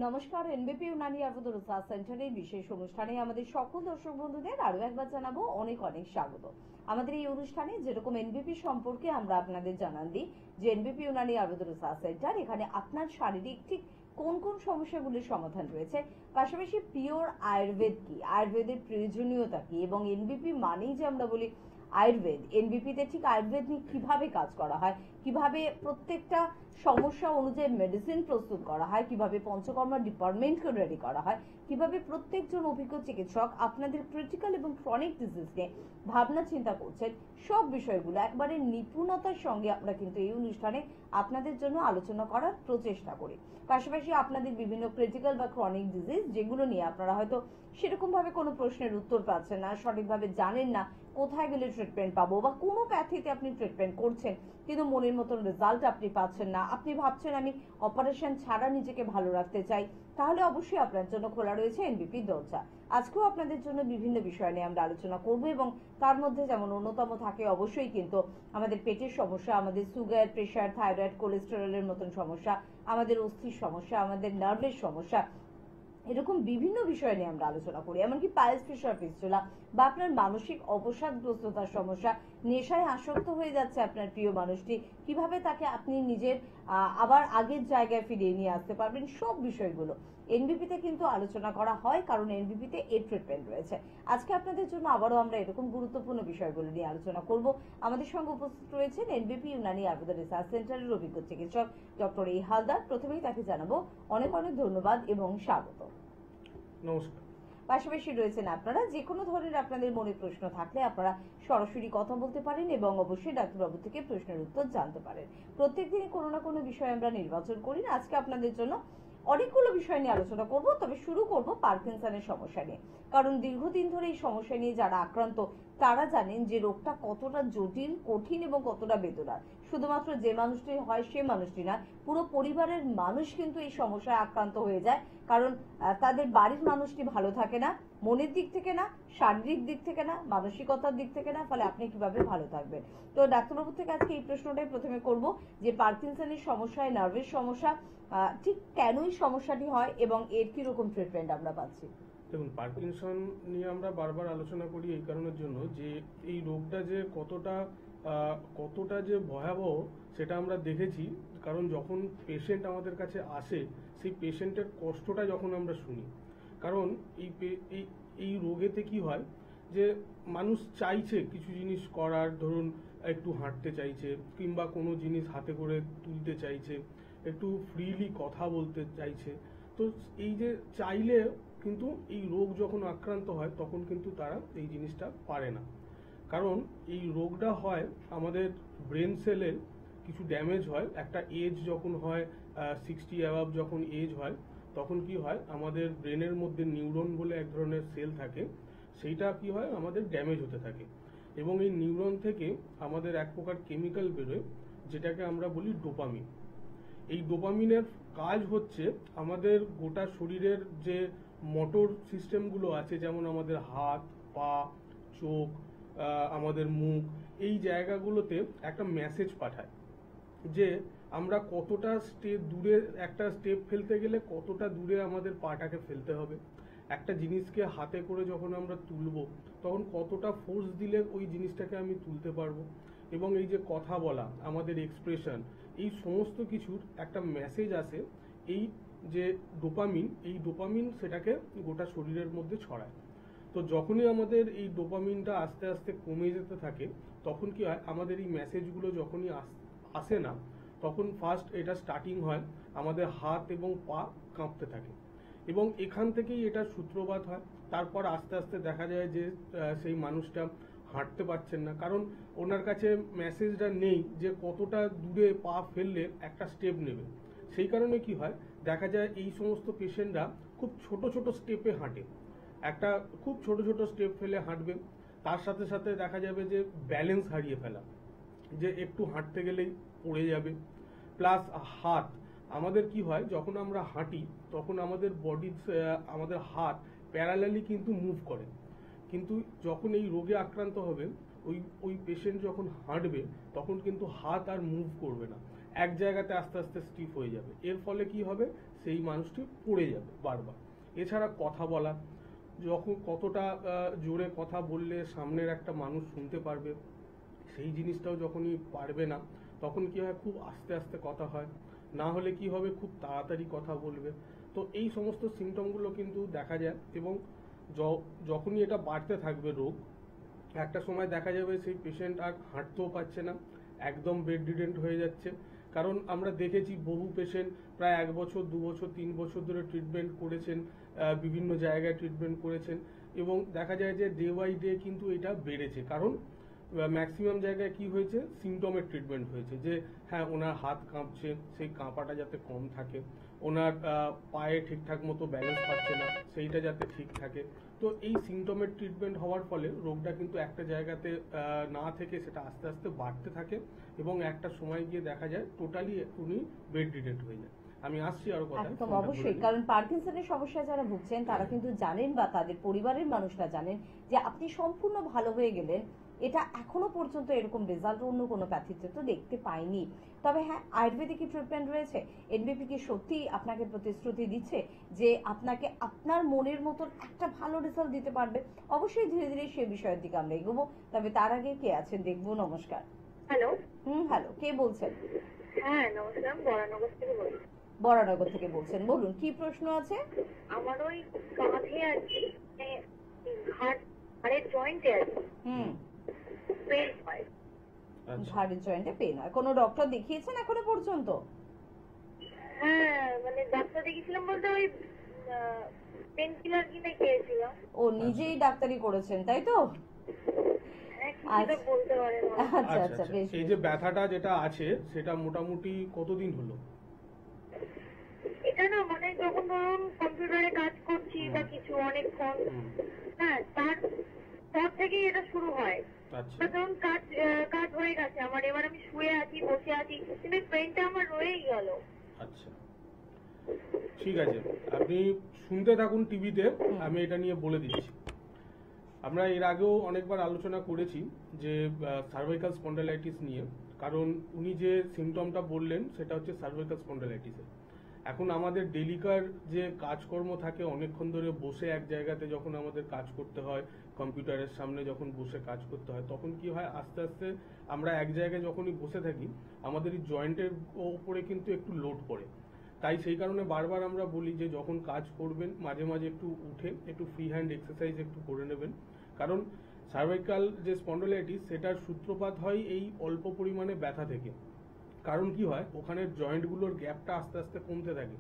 নমস্কার, এনবিপি ইউনানি আয়ুর্বেদ রিসার্চ সেন্টারের বিশেষ অনুষ্ঠানে আমাদের সকল দর্শক বন্ধুদের আরো একবার জানাবো অনেক অনেক স্বাগত। আমাদের এই অনুষ্ঠানে যেরকম এনবিপি সম্পর্কে আমরা আপনাদের জানান দিই যে এনবিপি ইউনানি আয়ুর্বেদ রিসার্চ সেন্টার এখানে আপনার শারীরিক ঠিক কোন কোন সমস্যাগুলির সমাধান রয়েছে, পাশাপাশি পিওর আয়ুর্বেদ কি, আয়ুর্বেদের প্রয়োজনীয়তা কি, এবং এনবিপি মানেই যে আমরা বলি আয়ুর্বেদ, এনবিপিতে ঠিক আয়ুর্বেদ নিয়ে কিভাবে কাজ করা হয়, কিভাবে প্রত্যেকটা সমস্যা অনুযায়ী মেডিসিন প্রস্তুত করা হয়, কিভাবে পঞ্চকর্মা ডিপার্টমেন্টকে রেডি করা হয়, কিভাবে প্রত্যেকজন অভিজ্ঞ চিকিৎসক আপনাদের ক্রিটিক্যাল এবং ক্রনিক ডিজিজ নিয়ে ভাবনা চিন্তা করছেন, সব বিষয়গুলো একবারে নিপুণতার সঙ্গে আমরা কিন্তু এই অনুষ্ঠানে আপনাদের জন্য আলোচনা করার প্রচেষ্টা করি। পাশাপাশি আপনাদের বিভিন্ন ক্রিটিক্যাল বা ক্রনিক ডিজিজ যেগুলো নিয়ে আপনারা হয়তো সেরকম ভাবে কোনো প্রশ্নের উত্তর পাচ্ছেন না, সঠিকভাবে জানেন না কোথায় গেলে ট্রিটমেন্ট পাবো, বা কোনো প্যাথিতে আপনি ট্রিটমেন্ট করছেন কিন্তু মনের মতন রেজাল্ট আপনি পাচ্ছেন না, আপনি ভাবছেন আমি অপারেশন ছাড়া নিজেকে ভালো রাখতে চাই, তাহলে অবশ্যই আপনার জন্য খোলা রয়েছে এনবিপি দরজা। আজকেও আপনাদের জন্য বিভিন্ন বিষয় নিয়ে আমরা আলোচনা করব, এবং তার মধ্যে যেমন অন্যতম থাকে অবশ্যই কিন্তু আমাদের পেটের সমস্যা, আমাদের সুগার, প্রেশার, থাইরয়েড, কোলেস্টেরলের মতন সমস্যা, আমাদের অস্থির সমস্যা, আমাদের নার্ভের সমস্যা, এরকম বিভিন্ন বিষয় নিয়ে আমরা আলোচনা করি। এমনকি পাইলস, ফিশার, ফিস্টুলা বা আপনার মানসিক অবসাদগ্রস্ততার সমস্যা, নেশায় আসক্ত হয়ে যাচ্ছে আপনার প্রিয় মানুষটি, কিভাবে তাকে আপনি নিজের আবার আগের জায়গায় ফিরিয়ে নিয়ে আসতে পারবেন, সব বিষয়গুলো এনবিপিতে কিন্তু আলোচনা করা হয়, কারণ এনবিপিতে এর ট্রিটমেন্ট রয়েছে। আজকে আপনাদের জন্য আবারও আমরা এরকম গুরুত্বপূর্ণ বিষয়গুলো নিয়ে আলোচনা করব। আমাদের সঙ্গে উপস্থিত রয়েছেন এনবিপি ইউনানি আয়ুর্বেদ রিসার্চ সেন্টারের অভিজ্ঞ চিকিৎসক ডক্টর এ হালদার। প্রথমেই তাকে জানাবো অনেক অনেক ধন্যবাদ এবং স্বাগত। নমস্কার। পাশাপাশি রয়েছেন আপনারা, যে কোনো ধরনের আপনাদের মনে প্রশ্ন থাকলে আপনারা সরাসরি কথা বলতে পারেন এবং অবশ্যই ডাক্তারবাবু থেকে প্রশ্নের উত্তর জানতে পারেন। প্রত্যেকদিনই কোনো না কোনো বিষয় আমরা নির্বাচন করি না, আজকে আপনাদের জন্য অনেকগুলো বিষয় নিয়ে আলোচনা করব। তবে শুরু করব পার্কিনসনের সমস্যা নিয়ে, কারণ দীর্ঘদিন ধরে এই সমস্যা নিয়ে যারা আক্রান্ত তারা জানেন যে রোগটা কতটা জটিল, কঠিন এবং কতটা বেদনার। শুধুমাত্র যে মানুষটি হয় সে মানুষটি না, পুরো পরিবারের মানুষ কিন্তু এই সমস্যায় আক্রান্ত হয়ে যায়, কারণ তাদের বাড়ির মানুষটি ভালো থাকে না, মনের দিক থেকে না, শারীরিক দিক থেকে না, মানসিকতার দিক থেকে না, ফলে আপনি কিভাবে ভালো থাকবেন। তো ডাক্তারবাবু থেকে আজকে এই প্রশ্নটাই প্রথমে করব যে পার্কিনসনের সমস্যায়, নার্ভের সমস্যা, ঠিক কেনই সমস্যাটি হয় এবং এর কি রকম ট্রিটমেন্ট আমরা পাচ্ছি? দেখুন, পার্কিনসন নিয়ে আমরা বারবার আলোচনা করি এই কারণের জন্য যে এই রোগটা যে কতটা যে ভয়াবহ সেটা আমরা দেখেছি। কারণ যখন পেশেন্ট আমাদের কাছে আসে, সেই পেশেন্টের কষ্টটা যখন আমরা শুনি, কারণ এই রোগেতে কি হয় যে মানুষ চাইছে কিছু জিনিস করার, ধরুন একটু হাঁটতে চাইছে, কিংবা কোনো জিনিস হাতে করে তুলতে চাইছে, একটু ফ্রিলি কথা বলতে চাইছে। তো এই যে চাইলে কিন্তু এই রোগ যখন আক্রান্ত হয় তখন কিন্তু তারা এই জিনিসটা পারে না। কারণ এই রোগটা হয় আমাদের ব্রেন সেলের কিছু ড্যামেজ হয়। একটা এজ যখন হয় 60 অ্যাবাভ যখন এজ হয়, তখন কি হয় আমাদের ব্রেনের মধ্যে নিউরন বলে এক ধরনের সেল থাকে, সেইটা কি হয় আমাদের ড্যামেজ হতে থাকে, এবং এই নিউরন থেকে আমাদের এক প্রকার কেমিক্যাল বেরোয় যেটাকে আমরা বলি ডোপামিন। এই ডোপামিনের কাজ হচ্ছে আমাদের গোটা শরীরের যে মোটর সিস্টেমগুলো আছে, যেমন আমাদের হাত, পা, চোখ, আমাদের মুখ, এই জায়গাগুলোতে একটা মেসেজ পাঠায় যে আমরা কতটা দূরে, একটা স্টেপ ফেলতে গেলে কতটা দূরে আমাদের পাটাকে ফেলতে হবে, একটা জিনিসকে হাতে করে যখন আমরা তুলবো তখন কতটা ফোর্স দিলে ওই জিনিসটাকে আমি তুলতে পারবো, এবং এই যে কথা বলা, আমাদের এক্সপ্রেশন, এই সমস্ত কিছুর একটা মেসেজ আসে। এই যে ডোপামিন, এই ডোপামিন সেটাকে গোটা শরীরের মধ্যে ছড়ায়। তো যখনই আমাদের এই ডোপামিনটা আস্তে আস্তে কমে যেতে থাকে, তখন কি হয় আমাদের এই মেসেজগুলো যখনই আসে না, তখন ফার্স্ট এটা স্টার্টিং হয় আমাদের হাত এবং পা কাঁপতে থাকে, এবং এখান থেকেই এটা সূত্রপাত হয়। তারপর আস্তে আস্তে দেখা যায় যে সেই মানুষটা হাঁটতে পারছেন না, কারণ ওনার কাছে মেসেজটা নেই যে কতটা দূরে পা ফেললে একটা স্টেপ নেবে। সেই কারণে কি হয়, দেখা যায় এই সমস্ত পেশেন্টরা খুব ছোট ছোট স্টেপে হাঁটে, একটা খুব ছোট ছোট স্টেপ ফেলে হাঁটবে, তার সাথে সাথে দেখা যাবে যে ব্যালেন্স হারিয়ে ফেলা, যে একটু হাঁটতে গেলেই পড়ে যাবে। প্লাস হাত, আমাদের কি হয় যখন আমরা হাঁটি তখন আমাদের আমাদের হাত প্যারালালি কিন্তু মুভ করে, কিন্তু যখন এই রোগে আক্রান্ত হবে ওই পেশেন্ট যখন হাঁটবে তখন কিন্তু হাত আর মুভ করবে না, এক জায়গাতে আস্তে আস্তে স্টিফ হয়ে যাবে। এর ফলে কি হবে, সেই মানুষটি পড়ে যাবে বারবার। এছাড়া কথা বলা, যখন কতটা জোরে কথা বললে সামনের একটা মানুষ শুনতে পারবে, সেই জিনিসটাও যখনই পারবে না, তখন কি হয়, খুব আস্তে আস্তে কথা হয়, না হলে কি হবে, খুব তাড়াতাড়ি কথা বলবে। তো এই সমস্ত সিমটমগুলো কিন্তু দেখা যায়, এবং যখনই এটা বাড়তে থাকবে রোগ, একটা সময় দেখা যাবে সেই পেশেন্ট আর হাঁটতেও পারছে না, একদম বেড রিডেন্ট হয়ে যাচ্ছে। কারণ আমরা দেখেছি বহু পেশেন্ট প্রায় 1 বছর 2 বছর 3 বছর ধরে ট্রিটমেন্ট করেছেন, বিভিন্ন জায়গায় ট্রিটমেন্ট করেছেন, এবং দেখা যায় যে ডে বাই ডে কিন্তু এটা বেড়েছে। কারণ ম্যাক্সিমাম জায়গায় কি হয়েছে, সিমটমের ট্রিটমেন্ট হয়েছে, যে হ্যাঁ ওনার হাত কাঁপছে, সেই কাঁপাটা যাতে কম থাকে, ওনার পায়ে ঠিকঠাক মতো ব্যালেন্স পাচ্ছে না, সেইটা যাতে ঠিক থাকে। তো এই সিমটমের ট্রিটমেন্ট হওয়ার ফলে রোগটা কিন্তু একটা জায়গাতে না থেকে সেটা আস্তে আস্তে বাড়তে থাকে, এবং একটা সময় গিয়ে দেখা যায় টোটালি উনি বেড রিডেন্ট হয়ে যায়। আমি আসছি আরো কথা। একদম অবশ্যই, কারণ পার্কিনসনের সমস্যা যারা ভুগছেন তারা কিন্তু জানেন, বা তাদের পরিবারের মানুষরা জানেন যে আপনি সম্পূর্ণ ভালো হয়ে গেলেন। এটা এখনো পর্যন্ত এরকম রেজাল্ট অন্য কোনো প্যাথিতে তো দেখতে পাইনি। তবে হ্যাঁ, আয়ুর্বেদিক ট্রিটমেন্ট রয়েছে। এনবিপি কি সত্যি আপনাকে প্রতিশ্রুতি দিচ্ছে যে আপনাকে আপনার মনের মতন একটা ভালো রেজাল্ট দিতে পারবে? অবশ্যই ধীরে ধীরে সে বিষয়ের দিকে আমরা এগোবো। তবে তার আগে কে আছেন দেখবো। নমস্কার। হ্যালো। হ্যালো, কে বলছেন? হ্যাঁ নমস্কার, বরানগর থেকে বলছি। বরানগর থেকে বলছেন, বলুন কি প্রশ্ন আছে? আমার ওই কাঁধে আর কি, ঘাড়ের জয়েন্টে আর কি পেন হয়। আচ্ছা। ঘাড়ের জয়েন্টে পেন হয়। কোনো ডক্টর দেখিয়েছেন এখনো পর্যন্ত? হ্যাঁ মানে ডাক্তার দেখিয়েছিলাম বলতে ওই পেন কিলার কিনে খেয়েছিলাম। ও নিজেই ডাক্তারি করেছেন তাই তো? হ্যাঁ কিছুটা বলতে পারেন। আচ্ছা আচ্ছা আচ্ছা, আচ্ছা, বেশ এই যে ব্যথাটা যেটা আছে সেটা মোটামুটি কতদিন হলো? এটা না মানে যখন ধরুন কম্পিউটারে কাজ করছি বা কিছু অনেকক্ষণ, হ্যাঁ তারপর থেকেই এটা শুরু হয়। আচ্ছা ধরুন কাজ হয়ে গেছে আমার, এবার আমি শুয়ে আছি বসে আছি, কিন্তু পেনটা আমার রয়েই গেল। আচ্ছা, ঠিক আছে, আপনি শুনতে থাকুন টিভিতে, আমি এটা নিয়ে বলে দিচ্ছি। আমরা এর আগেও অনেকবার আলোচনা করেছি যে সার্ভাইকাল স্পন্ডালাইটিস নিয়ে, কারণ উনি যে সিমটমটা বললেন সেটা হচ্ছে সার্ভাইকাল স্পন্ডালাইটিসের। এখন আমাদের ডেলিকার যে কাজকর্ম থাকে, অনেকক্ষণ ধরে বসে এক জায়গাতে যখন আমাদের কাজ করতে হয়, কম্পিউটারের সামনে যখন বসে কাজ করতে হয়, তখন কি হয়, আস্তে আস্তে আমরা এক জায়গায় যখনই বসে থাকি আমাদের এই জয়েন্টের উপরে কিন্তু একটু লোড পড়ে। তাই সেই কারণে বারবার আমরা বলি যে যখন কাজ করবেন মাঝে মাঝে একটু উঠে একটু ফ্রি হ্যান্ড এক্সারসাইজ একটু করে নেবেন। কারণ সার্ভাইকাল যে স্পন্ডালাইটিস সেটার সূত্রপাত হয় এই অল্প পরিমাণে ব্যথা থেকে। কারণ কি হয়, ওখানে জয়েন্টগুলোর গ্যাপটা আস্তে আস্তে কমতে থাকে,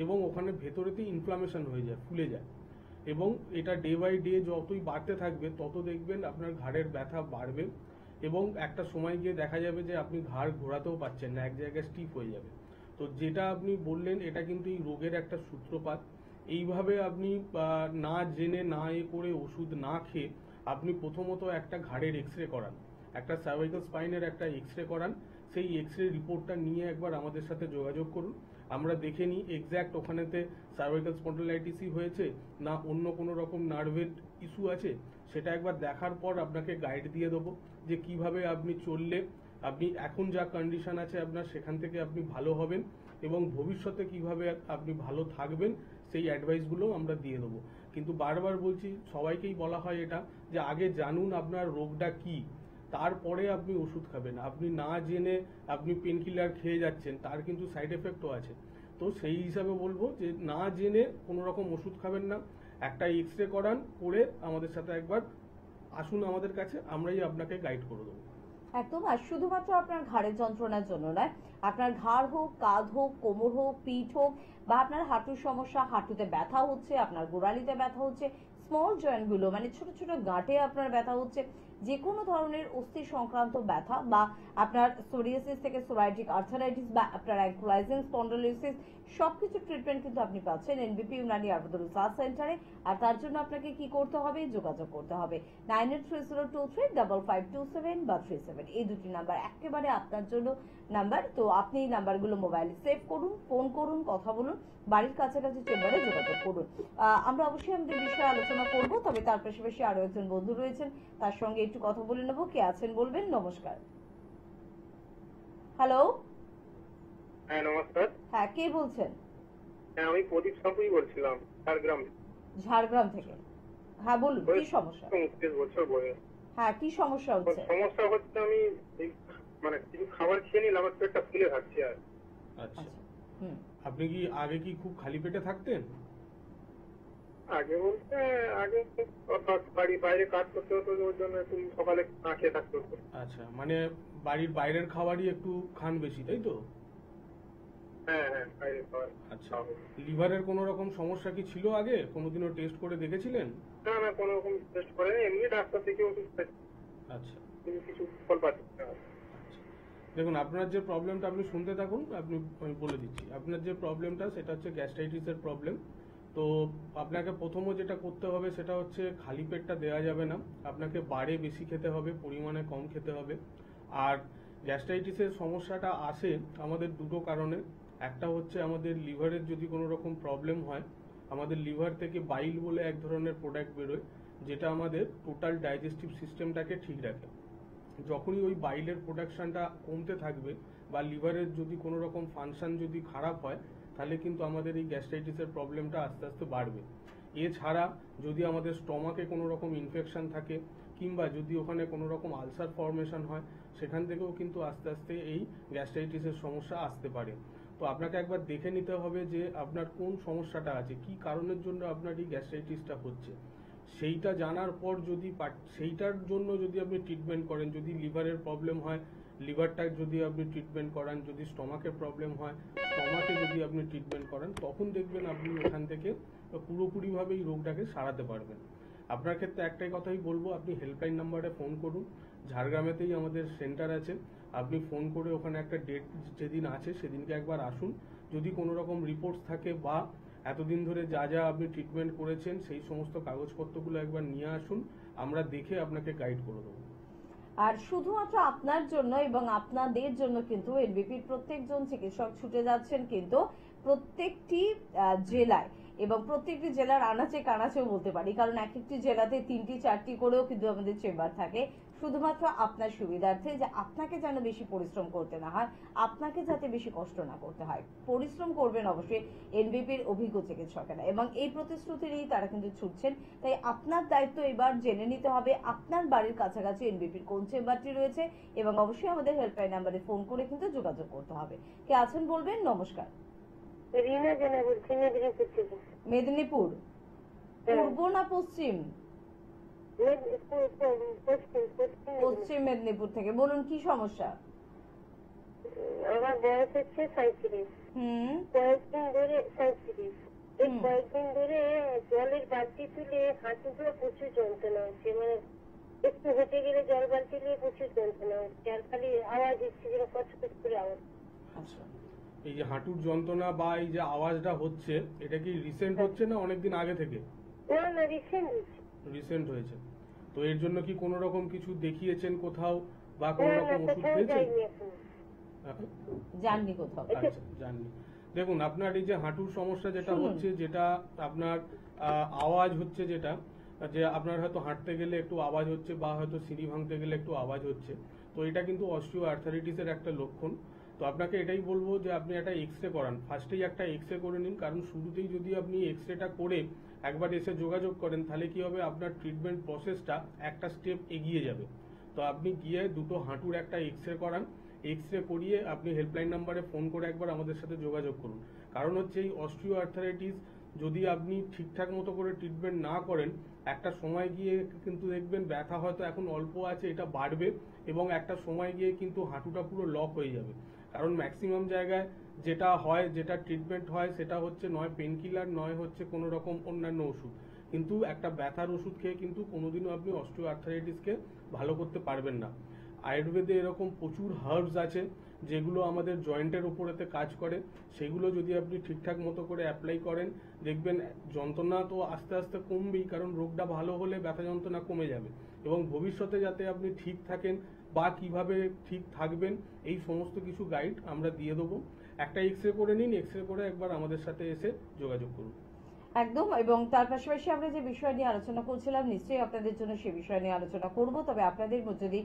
এবং ওখানে ভেতরেতে ইনফ্লামেশন হয়ে যায়, ফুলে যায়, এবং এটা ডে বাই ডে যতই বাড়তে থাকবে তত দেখবেন আপনার ঘাড়ের ব্যথা বাড়বে, এবং একটা সময় গিয়ে দেখা যাবে যে আপনি ঘাড় ঘোরাতেও পারছেন না, এক জায়গায় স্টিফ হয়ে যাবে। তো যেটা আপনি বললেন এটা কিন্তু এই রোগের একটা সূত্রপাত। এইভাবে আপনি না জেনে না করে ওষুধ না খেয়ে আপনি প্রথমত একটা ঘাড়ের এক্সরে করান, একটা সার্ভাইকাল স্পাইনের একটা এক্সরে করান। সেই এক্সরে রিপোর্টটা নিয়ে একবার আমাদের সাথে যোগাযোগ করুন, আমরা দেখে নিই এক্স্যাক্ট ওখানেতে সার্ভাইকাল স্পন্ডালাইটিসই হয়েছে না অন্য কোনো রকম নার্ভের ইস্যু আছে। সেটা একবার দেখার পর আপনাকে গাইড দিয়ে দেবো যে কিভাবে আপনি চললে আপনি এখন যা কন্ডিশন আছে আপনার সেখান থেকে আপনি ভালো হবেন, এবং ভবিষ্যতে কিভাবে আপনি ভালো থাকবেন সেই অ্যাডভাইসগুলো আমরা দিয়ে দেবো। কিন্তু বারবার বলছি, সবাইকেই বলা হয় এটা, যে আগে জানুন আপনার রোগটা কি, তারপরে আপনি ওষুধ খাবেন। আপনি না জেনে আপনি পেন কিলার খেয়ে যাচ্ছেন, তার কিন্তু সাইড এফেক্টও আছে। তো সেই হিসাবে বলবো যে না জেনে কোনো রকম ওষুধ খাবেন না, একটা এক্সরে করান, করে আমাদের সাথে একবার আসুন আমাদের কাছে, আমরাই আপনাকে গাইড করে দেবো। একদম। আর শুধুমাত্র আপনার ঘাড়ের যন্ত্রণার জন্য নয়, আপনার ঘাড় হোক, কাঁধ হোক, কোমর হোক, পিঠ হোক, বা আপনার হাঁটুর সমস্যা, হাঁটুতে ব্যথা হচ্ছে, আপনার গোড়ালিতে ব্যথা হচ্ছে, স্মল জয়েন্ট গুলো মানে ছোট ছোট গাঁটে আপনার ব্যথা হচ্ছে, যে কোনো ধরনের অস্থি সংক্রান্ত ব্যথা, বা আপনার সোরিয়াসিস থেকে সোরাইটিক আর্থারাইটিস, বা আপনার অ্যাঙ্কোলাইজিং স্পন্ডালোসিস, সবকিছু ট্রিটমেন্ট কিন্তু আপনি পাচ্ছেন এনবিপি ইউনানি আয়ুর্বেদ রিসার্চ সেন্টারে। আর তার জন্য আপনাকে কি করতে হবে, যোগাযোগ করতে হবে 9830235527 বা 37, এই দুটি নাম্বার একেবারে আপনার জন্য নাম্বার। তো আপনি এই নাম্বারগুলো মোবাইলে সেভ করুন, ফোন করুন, কথা বলুন, বাড়ির কাছাকাছি চেম্বারে যোগাযোগ করুন। আমরা অবশ্যই আমাদের বিষয়ে আলোচনা করব, তবে তার পাশাপাশি আরো একজন বন্ধু রয়েছেন, তার সঙ্গে একটু কথা বলে নেবো। কে আছেন বলবেন। নমস্কার। হ্যালো। হ্যাঁ নমস্কার। হ্যাঁ, কে বলছেন? হ্যাঁ, আমি প্রদীপ সাপুই বলছিলাম ঝাড়গ্রাম। ঝাড়গ্রাম থেকে। হ্যাঁ বলুন, কি সমস্যা? 29 বছর বয়স। হ্যাঁ, কি সমস্যা হচ্ছে? সমস্যা হচ্ছে আমি এই মানে কিছু খাবার খেয়ে নিলাম, আমার পেটটা ফুলে থাকছে। আর আচ্ছা, আচ্ছা, হুম। আপনি কি আগে কি খুব খালি পেটে থাকতেন? আগে বলতে আগে অর্থাৎ বাড়ি বাইরে কাজ করতে হতো, ওর জন্য একটু সকালে না খেয়ে থাকতে হতো। আচ্ছা, মানে বাড়ির বাইরের খাবারই একটু খান বেশি, তাই তো? হ্যাঁ হ্যাঁ, বাইরে খাবার। আচ্ছা, লিভারের কোনো রকম সমস্যা কি ছিল আগে? কোনোদিনও টেস্ট করে দেখেছিলেন? না না, কোনো রকম টেস্ট করে এমনি ডাক্তার থেকে ওষুধ খাচ্ছি, আচ্ছা কিন্তু কিছু ফল পাচ্ছি না। আচ্ছা, দেখুন আপনার যে প্রবলেমটা, আপনি শুনতে থাকুন, আমি বলে দিচ্ছি। আপনার যে প্রবলেমটা সেটা হচ্ছে গ্যাস্ট্রাইটিসের প্রবলেম। তো আপনাকে প্রথমে যেটা করতে হবে সেটা হচ্ছে খালি পেটটা দেওয়া যাবে না, আপনাকে বাড়ে বেশি খেতে হবে, পরিমাণে কম খেতে হবে। আর গ্যাস্ট্রাইটিসের সমস্যাটা আসে আমাদের দুটো কারণে। একটা হচ্ছে আমাদের লিভারের যদি কোনো রকম প্রবলেম হয়, আমাদের লিভার থেকে বাইল বলে এক ধরনের প্রোডাক্ট বেরোয়, যেটা আমাদের টোটাল ডাইজেস্টিভ সিস্টেমটাকে ঠিক রাখে। যখনই ওই বাইলের প্রোডাকশনটা কমতে থাকবে বা লিভারের যদি কোনো রকম ফাংশন যদি খারাপ হয়, তাহলে কিন্তু আমাদের এই গ্যাস্ট্রাইটিসের প্রবলেমটা আস্তে আস্তে বাড়বে। এছাড়া যদি আমাদের স্টমাকে কোনো রকম ইনফেকশন থাকে, কিংবা যদি ওখানে কোনো রকম আলসার ফর্মেশন হয়, সেখান থেকেও কিন্তু আস্তে আস্তে এই গ্যাস্ট্রাইটিসের সমস্যা আসতে পারে। তো আপনাকে একবার দেখে নিতে হবে যে আপনার কোন সমস্যাটা আছে, কি কারণের জন্য আপনার এই গ্যাস্ট্রাইটিসটা হচ্ছে। সেইটা জানার পর যদি সেইটার জন্য যদি আপনি ট্রিটমেন্ট করেন, যদি লিভারের প্রবলেম হয় লিভারটা যদি আপনি ট্রিটমেন্ট করান, যদি স্টমাকের প্রবলেম হয় স্টমাকে যদি আপনি ট্রিটমেন্ট করান, তখন দেখবেন আপনি এখান থেকে পুরোপুরিভাবে এই রোগটাকে সারাতে পারবেন। আপনার ক্ষেত্রে একটাই কথাই বলবো, আপনি হেল্পলাইন নাম্বারে ফোন করুন। ঝাড়গ্রামেতেই আমাদের সেন্টার আছে, আপনি ফোন করে ওখানে একটা ডেট যেদিন আছে সেদিনকে একবার আসুন। যদি কোনো রকম রিপোর্টস থাকে বা এতদিন ধরে যা যা আপনি ট্রিটমেন্ট করেছেন সেই সমস্ত কাগজপত্রগুলো একবার নিয়ে আসুন, আমরা দেখে আপনাকে গাইড করে দেবো। আর শুধুমাত্র আপনার জন্য এবং আপনাদের জন্য কিন্তু এনবিপির প্রত্যেকজন চিকিৎসক ছুটে যাচ্ছেন কিন্তু প্রত্যেকটি জেলায়, এবং প্রত্যেকটি জেলার আনাচে কানাচেও বলতে পারি, কারণ এক একটি জেলাতে 3টি 4টি করেও কিন্তু আমাদের চেম্বার থাকে, শুধুমাত্র আপনার সুবিধার্থে, যে আপনাকে যেন বেশি পরিশ্রম করতে না হয়, আপনাকে যাতে বেশি কষ্ট না করতে হয়। পরিশ্রম করবেন অবশ্যই এনবিপির অভিজ্ঞ চিকিৎসকেরা, এবং এই প্রতিশ্রুতি নিয়েই তারা কিন্তু ছুটছেন। তাই আপনার দায়িত্ব এবার জেনে নিতে হবে আপনার বাড়ির কাছাকাছি এনবিপির কোন চেম্বারটি রয়েছে, এবং অবশ্যই আমাদের হেল্পলাইন নাম্বারে ফোন করে কিন্তু যোগাযোগ করতে হবে। কে আছেন বলবেন? নমস্কার। রিনা জানা বলছি, মেদিনীপুর থেকে। মেদিনীপুর পূর্ব না পশ্চিম? পশ্চিম মেদিনীপুর থেকে। বলুন কি সমস্যা? আমার বয়স হচ্ছে 37। কয়েকদিন ধরে 37, এই কয়েকদিন ধরে জলের বালতি তুলে হাঁটুগুলো প্রচুর যন্ত্রণা হচ্ছে, মানে একটু হেঁটে গেলে জল বালতি নিয়ে প্রচুর যন্ত্রণা হচ্ছে, আর খালি আওয়াজ হচ্ছে, যেন কচকচ করে আওয়াজ। আচ্ছা, এই যে হাঁটুর যন্ত্রণা বা এই যে আওয়াজটা হচ্ছে, এটা কি রিসেন্ট হচ্ছে না অনেকদিন আগে থেকে? না না, রিসেন্ট হচ্ছে। রিসেন্ট হয়েছে। তো এর জন্য কি কোনো রকম কিছু দেখিয়েছেন কোথাও বা কোনো রকম ওষুধ খেয়েছেন? জাননি কোথাও। আচ্ছা, জাননি। দেখুন, আপনার এই যে হাঁটুর সমস্যা যেটা হচ্ছে, যেটা আপনার আওয়াজ হচ্ছে, যেটা যে আপনার হয়তো হাঁটতে গেলে একটু আওয়াজ হচ্ছে বা হয়তো সিঁড়ি ভাঙতে গেলে একটু আওয়াজ হচ্ছে, তো এটা কিন্তু অস্টিও আর্থারাইটিসের একটা লক্ষণ। তো আপনাকে এটাই বলবো যে আপনি একটা এক্সরে করান, ফার্স্টেই একটা এক্সরে করে নিন, কারণ শুরুতেই যদি আপনি এক্সরেটা করে একবার এসে যোগাযোগ করেন, তাহলে কি হবে, আপনার ট্রিটমেন্ট প্রসেসটা একটা স্টেপ এগিয়ে যাবে। তো আপনি গিয়ে দুটো হাঁটুর একটা এক্সরে করান, এক্সরে করিয়ে আপনি হেল্পলাইন নাম্বারে ফোন করে একবার আমাদের সাথে যোগাযোগ করুন। কারণ হচ্ছে এই অস্টিও আর্থারাইটিস যদি আপনি ঠিকঠাক মতো করে ট্রিটমেন্ট না করেন, একটা সময় গিয়ে কিন্তু দেখবেন ব্যথা হয়তো এখন অল্প আছে, এটা বাড়বে, এবং একটা সময় গিয়ে কিন্তু হাঁটুটা পুরো লক হয়ে যাবে। কারণ ম্যাক্সিমাম জায়গায় যেটা হয়, যেটা ট্রিটমেন্ট হয়, সেটা হচ্ছে নয় পেন কিলার, নয় হচ্ছে কোনো রকম অন্যান্য ওষুধ। কিন্তু একটা ব্যথার ওষুধ খেয়ে কিন্তু কোনোদিনও আপনি অস্টিও আর্থারাইটিসকে ভালো করতে পারবেন না। আয়ুর্বেদে এরকম প্রচুর হার্বস আছে যেগুলো আমাদের জয়েন্টের উপরেতে কাজ করে, সেগুলো যদি আপনি ঠিকঠাক মতো করে অ্যাপ্লাই করেন, দেখবেন যন্ত্রণা তো আস্তে আস্তে কমবেই, কারণ রোগটা ভালো হলে ব্যথা যন্ত্রণা কমে যাবে। এবং ভবিষ্যতে যাতে আপনি ঠিক থাকেন বা কিভাবে ঠিক থাকবেন, এই সমস্ত কিছু গাইড আমরা দিয়ে দেবো। একটা এক্সরে করে নিন, এক্সরে করে একবার আমাদের সাথে এসে যোগাযোগ করুন। একদম। এবং তার পাশাপাশি আমরা যে বিষয় নিয়ে আলোচনা করছিলাম, নিশ্চয়ই আপনাদের জন্য সে বিষয় নিয়ে আলোচনা করব। তবে আপনাদের যদি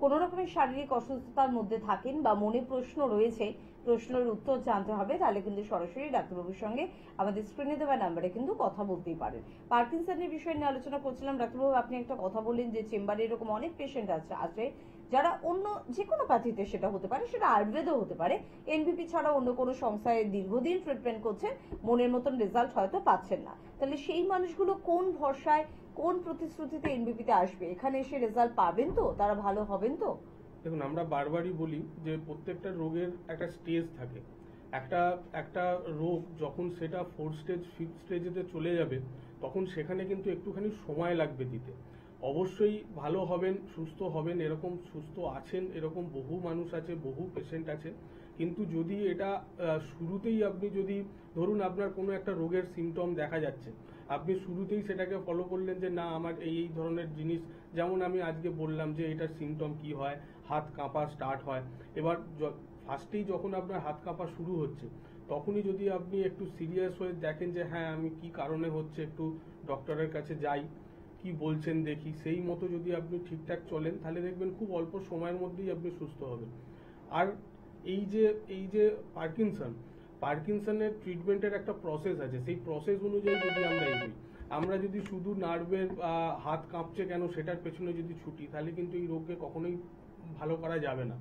কোনো রকমের শারীরিক অসুস্থতার মধ্যে থাকেন বা মনে প্রশ্ন রয়েছে, প্রশ্নের উত্তর জানতে হবে, তাহলে কিন্তু সরাসরি ডাক্তারবাবুর সঙ্গে আমাদের স্ক্রিনে দেওয়া নাম্বারে কিন্তু কথা বলতেই পারেন। পার্কিনসনের বিষয় নিয়ে আলোচনা করছিলাম। ডাক্তারবাবু, আপনি একটা কথা বললেন যে চেম্বারে এরকম অনেক পেশেন্ট আছে যারা অন্য যে কোনো প্যাথিতে, সেটা হতে পারে, সেটা আয়ুর্বেদও হতে পারে, এনবিপি ছাড়া অন্য কোনো সংস্থায় দীর্ঘদিন ট্রিটমেন্ট করছেন, মনের মতন রেজাল্ট হয়তো পাচ্ছেন না। তাহলে সেই মানুষগুলো কোন ভরসায়, কোন প্রতিশ্রুতিতে এনবিপিতে আসবে? এখানে এসে রেজাল্ট পাবেন তো, তারা ভালো হবেন তো? দেখুন, আমরা বারবারই বলি যে প্রত্যেকটা রোগের একটা স্টেজ থাকে। একটা রোগ যখন সেটা 4 স্টেজ 5 স্টেজেতে চলে যাবে, তখন সেখানে কিন্তু একটুখানি সময় লাগবে দিতে। অবশ্যই ভালো হবেন, সুস্থ হবেন, এরকম সুস্থ আছেন, এরকম বহু মানুষ আছে, বহু পেশেন্ট আছে। কিন্তু যদি এটা শুরুতেই আপনি যদি ধরুন আপনার কোনো একটা রোগের সিমটম দেখা যাচ্ছে, আপনি শুরুতেই সেটাকে ফলো করলেন যে না আমার এই ধরনের জিনিস, যেমন আমি আজকে বললাম যে এটার সিমটম কি হয়, হাত কাঁপা স্টার্ট হয়। এবার ফার্স্টেই যখন আপনার হাত কাঁপা শুরু হচ্ছে, তখনই যদি আপনি একটু সিরিয়াস হয়ে দেখেন যে হ্যাঁ আমি কি কারণে হচ্ছে, একটু ডক্টরের কাছে যাই, কি বলছেন দেখি, সেই মতো যদি আপনি ঠিকঠাক চলেন, তাহলে দেখবেন খুব অল্প সময়ের মধ্যেই আপনি সুস্থ হবেন। আর এই যে পার্কিনসনের ট্রিটমেন্টের একটা প্রসেস আছে, সেই প্রসেস অনুযায়ী যদি আমরা এগোই, আমরা যদি শুধু নার্ভের হাত কাঁপছে কেন সেটার পেছনে যদি ছুটি, তাহলে কিন্তু এই রোগকে কখনোই ভালো করা যাবে না।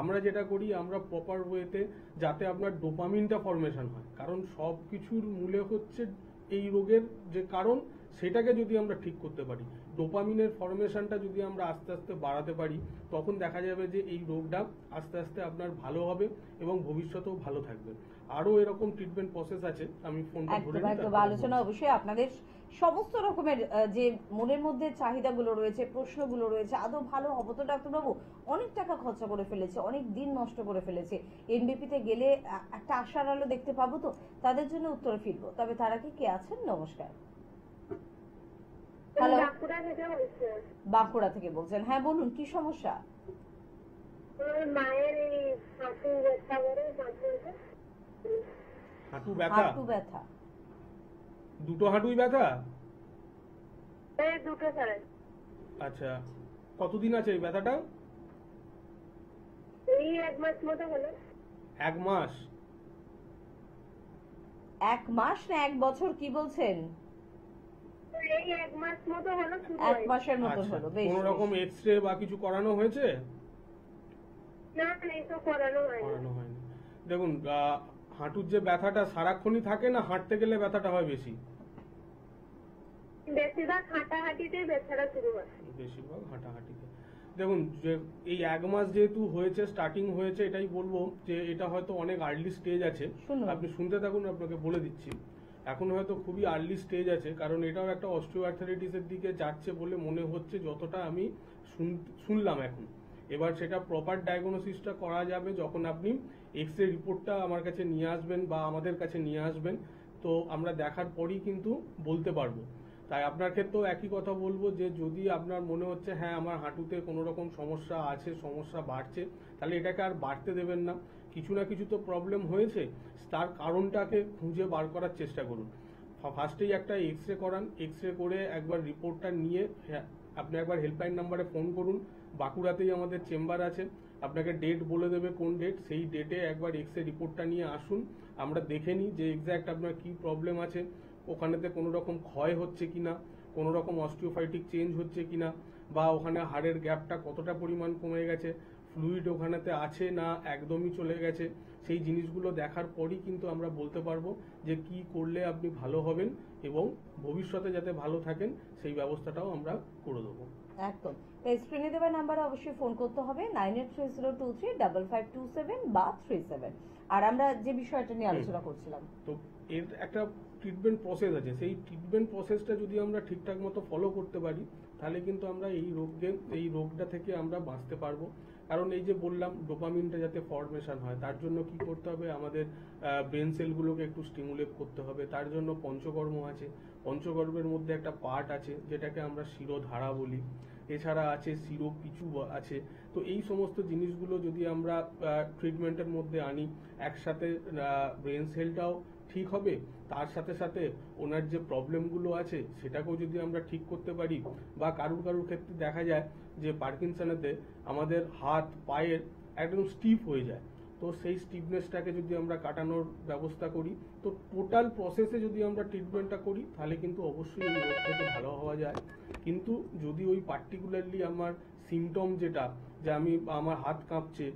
আমরা যেটা করি, আমরা প্রপার ওয়েতে যাতে আপনার ডোপামিনটা ফর্মেশন হয়, কারণ সব কিছুর মূলে হচ্ছে এই রোগের যে কারণ, সেটাকে যদি আমরা ঠিক করতে পারি, ডোপামিনের ফর্মেশনটা যদি আমরা আস্তে আস্তে বাড়াতে পারি, তখন দেখা যাবে যে এই রোগটা আস্তে আস্তে আপনার ভালো হবে এবং ভবিষ্যতেও ভালো থাকবে। আরো এরকম ট্রিটমেন্ট প্রসেস আছে, আমি ফোনটা ধরে নিই, একদম আলোচনা অবশ্যই আপনাদের সমস্ত রকমের যে মনের মধ্যে চাহিদাগুলো রয়েছে, প্রশ্নগুলো রয়েছে, আদৌ ভালো হবো তো ডাক্তারবাবু? অনেক টাকা খরচা করে ফেলেছে, অনেক দিন নষ্ট করে ফেলেছে, এনবিপিতে গেলে একটা আশার আলো দেখতে পাবো তো, তাদের জন্য উত্তরে ফিরবো। তবে তারা কি কে আছেন? নমস্কার। হ্যালো, বাঁকুড়া থেকে বলছি। বাঁকুড়া থেকে বলছেন? হ্যাঁ বলুন, কি সমস্যা? আমার মায়ের এই হাঁটু ব্যথা করে, হাঁটু ব্যথা? হাঁটু ব্যথা? দুটো হাঁটুই ব্যথা? এই দুটো ছাড়া। আচ্ছা, কতদিন আছে এই ব্যথাটা? এই 1 মাস মতো হলো। 1 মাস? 1 মাস না 1 বছর, কি বলছেন? এই 1 মাস মতো হলো, শুরু 1 হয়। মাসের মতো আচ্ছা, হলো। বেশ, কোনো রকম এক্সরে বা কিছু করানো হয়েছে? না এই তো করানো হয়নি। করানো হয়নি। দেখুন, হাঁটুর যে ব্যথাটা সারাক্ষণই থাকে, না হাঁটতে গেলে ব্যথাটা হয় বেশি? বেশিরভাগ হাঁটাহাঁটিতে ব্যথাটা শুরু হয়। বেশিরভাগ হাঁটাহাঁটিতে। দেখুন, যে এই 1 মাস যেহেতু হয়েছে, স্টার্টিং হয়েছে, এটাই বলবো যে এটা হয়তো অনেক আর্লি স্টেজ আছে। শুনুন। আপনি শুনতে থাকুন, আপনাকে বলে দিচ্ছি। এখন হয়তো খুবই আর্লি স্টেজ আছে, কারণ এটাও একটা অস্টিওআর্থারাইটিসের দিকে যাচ্ছে বলে মনে হচ্ছে, যতটা আমি শুনলাম এখন। এবার সেটা প্রপার ডায়াগনোসিসটা করা যাবে যখন আপনি এক্সরে রিপোর্টটা আমার কাছে নিয়ে আসবেন বা আমাদের কাছে নিয়ে আসবেন, তো আমরা দেখার পরই কিন্তু বলতে পারবো। তাই আপনার ক্ষেত্রেও একই কথা বলবো যে যদি আপনার মনে হচ্ছে হ্যাঁ আমার হাঁটুতে কোনো রকম সমস্যা আছে, সমস্যা বাড়ছে, তাহলে এটাকে আর বাড়তে দেবেন না। কিছু না কিছু তো প্রবলেম হয়েছে, তার কারণটাকে খুঁজে বার করার চেষ্টা করুন। ফার্স্টেই একটা এক্সরে করান, এক্সরে করে একবার রিপোর্টটা নিয়ে আপনি একবার হেল্পলাইন নাম্বারে ফোন করুন। বাঁকুড়াতেই আমাদের চেম্বার আছে, আপনাকে ডেট বলে দেবে কোন ডেট, সেই ডেটে একবার এক্সরে রিপোর্টটা নিয়ে আসুন, আমরা দেখে নিই যে এক্স্যাক্ট আপনার কি প্রবলেম আছে, ওখানেতে কোনো রকম ক্ষয় হচ্ছে কিনা, কোনো রকম অস্টিওফাইটিক চেঞ্জ হচ্ছে কিনা, বা ওখানে হাড়ের গ্যাপটা কতটা পরিমাণ কমে গেছে, ফ্লুইড ওখানেতে আছে না একদমই চলে গেছে, সেই জিনিসগুলো দেখার পরই কিন্তু আমরা বলতে পারবো যে কি করলে আপনি ভালো হবেন এবং ভবিষ্যতে যাতে ভালো থাকেন সেই ব্যবস্থাটাও আমরা করে দেবো। একদম। তাই স্ক্রিনে দেওয়া নাম্বারে অবশ্যই ফোন করতে হবে 9830235527 বা 37। আর আমরা যে বিষয়টা নিয়ে আলোচনা করছিলাম, তো এর একটা ট্রিটমেন্ট প্রসেস আছে, সেই ট্রিটমেন্ট প্রসেসটা যদি আমরা ঠিকঠাক মতো ফলো করতে পারি, তাহলে কিন্তু আমরা এই রোগটা থেকে আমরা বাঁচতে পারবো। কারণ এই যে বললাম ডোপামিনটা যাতে ফর্মেশন হয়, তার জন্য কি করতে হবে, আমাদের ব্রেন সেলগুলোকে একটু স্টিমুলেট করতে হবে। তার জন্য পঞ্চকর্ম আছে, পঞ্চকর্মের মধ্যে একটা পার্ট আছে যেটাকে আমরা শিরোধারা বলি, এছাড়া আছে শিরোপিচু আছে। তো এই সমস্ত জিনিসগুলো যদি আমরা ট্রিটমেন্টের মধ্যে আনি, একসাথে ব্রেন সেলটাও ঠিক হবে, তার সাথে সাথে ওনার যে প্রবলেমগুলো আছে সেটাকেও যদি আমরা ঠিক করতে পারি, বা কারুর ক্ষেত্রে দেখা যায় যে পার্কিনসনেতে আমাদের হাত পায়ের একদম স্টিফ হয়ে যায়, তো সেই স্টিফনেসটাকে যদি আমরা কাটানোর ব্যবস্থা করি, তো টোটাল প্রসেসে যদি আমরা ট্রিটমেন্টটা করি তাহলে কিন্তু অবশ্যই এই রোগ থেকে ভালো হওয়া যায়। কিন্তু যদি ওই পার্টিকুলারলি আমার সিমটম যেটা, যে আমার হাত কাঁপছে,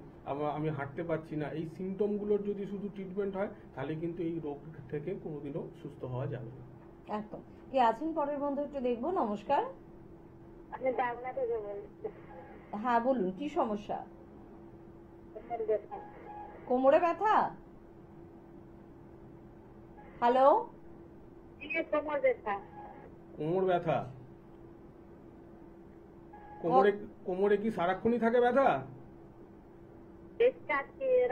আমি হাঁটতে পারছি না, এই সিমটমগুলোর যদি শুধু ট্রিটমেন্ট হয় তাহলে কিন্তু এই রোগ থেকে কোনোদিনও সুস্থ হওয়া যাবে না। একদম। কে আছেন পরের বন্ধু একটু দেখবো। নমস্কার। আমি বাগনা থেকে বলছি। হ্যাঁ বলুন, কি সমস্যা? কোমর ব্যথা। কোমরে ব্যথা? হ্যালো, কোমর ব্যথা। কোমর ব্যথা, কোমরে কি সারাক্ষণই থাকে ব্যথা?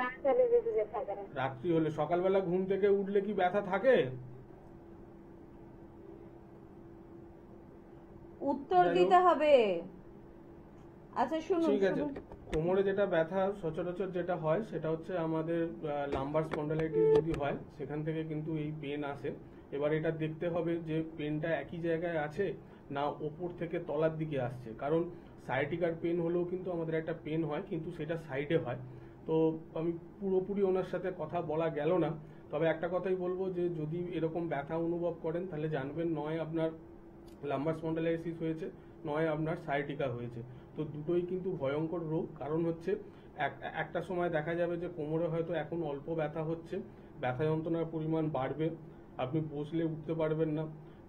রাত হলে বেশি ব্যথা করে। রাত্রি হলে? সকালবেলা ঘুম থেকে উঠলে কি ব্যথা থাকে? উত্তর দিতে হবে। আচ্ছা শুনুন, ঠিক আছে। কোমরে যেটা ব্যথা সচরাচর যেটা হয় সেটা হচ্ছে আমাদের লাম্বার স্পন্ডালাইটিস যদি হয় সেখান থেকে কিন্তু এই পেন আসে। এবার এটা দেখতে হবে যে পেনটা একই জায়গায় আছে না ওপর থেকে তলার দিকে আসছে, কারণ সায়াটিকার পেন হলেও কিন্তু আমাদের একটা পেন হয়, কিন্তু সেটা সাইডে হয়। তো আমি পুরোপুরি ওনার সাথে কথা বলা গেল না, তবে একটা কথাই বলবো যে যদি এরকম ব্যথা অনুভব করেন তাহলে জানবেন নয় আপনার লাম্বার স্পন্ডালাইটিস হয়েছে, নয় আপনার সায়াটিকা হয়েছে। তো দুটোই কিন্তু ভয়ঙ্কর রোগ, কারণ হচ্ছে একটা সময় দেখা যাবে যে কোমরে হয়তো এখন অল্প ব্যথা হচ্ছে, ব্যথা যন্ত্রণার পরিমাণ বাড়বে, আপনি বসলে উঠতে পারবেন না,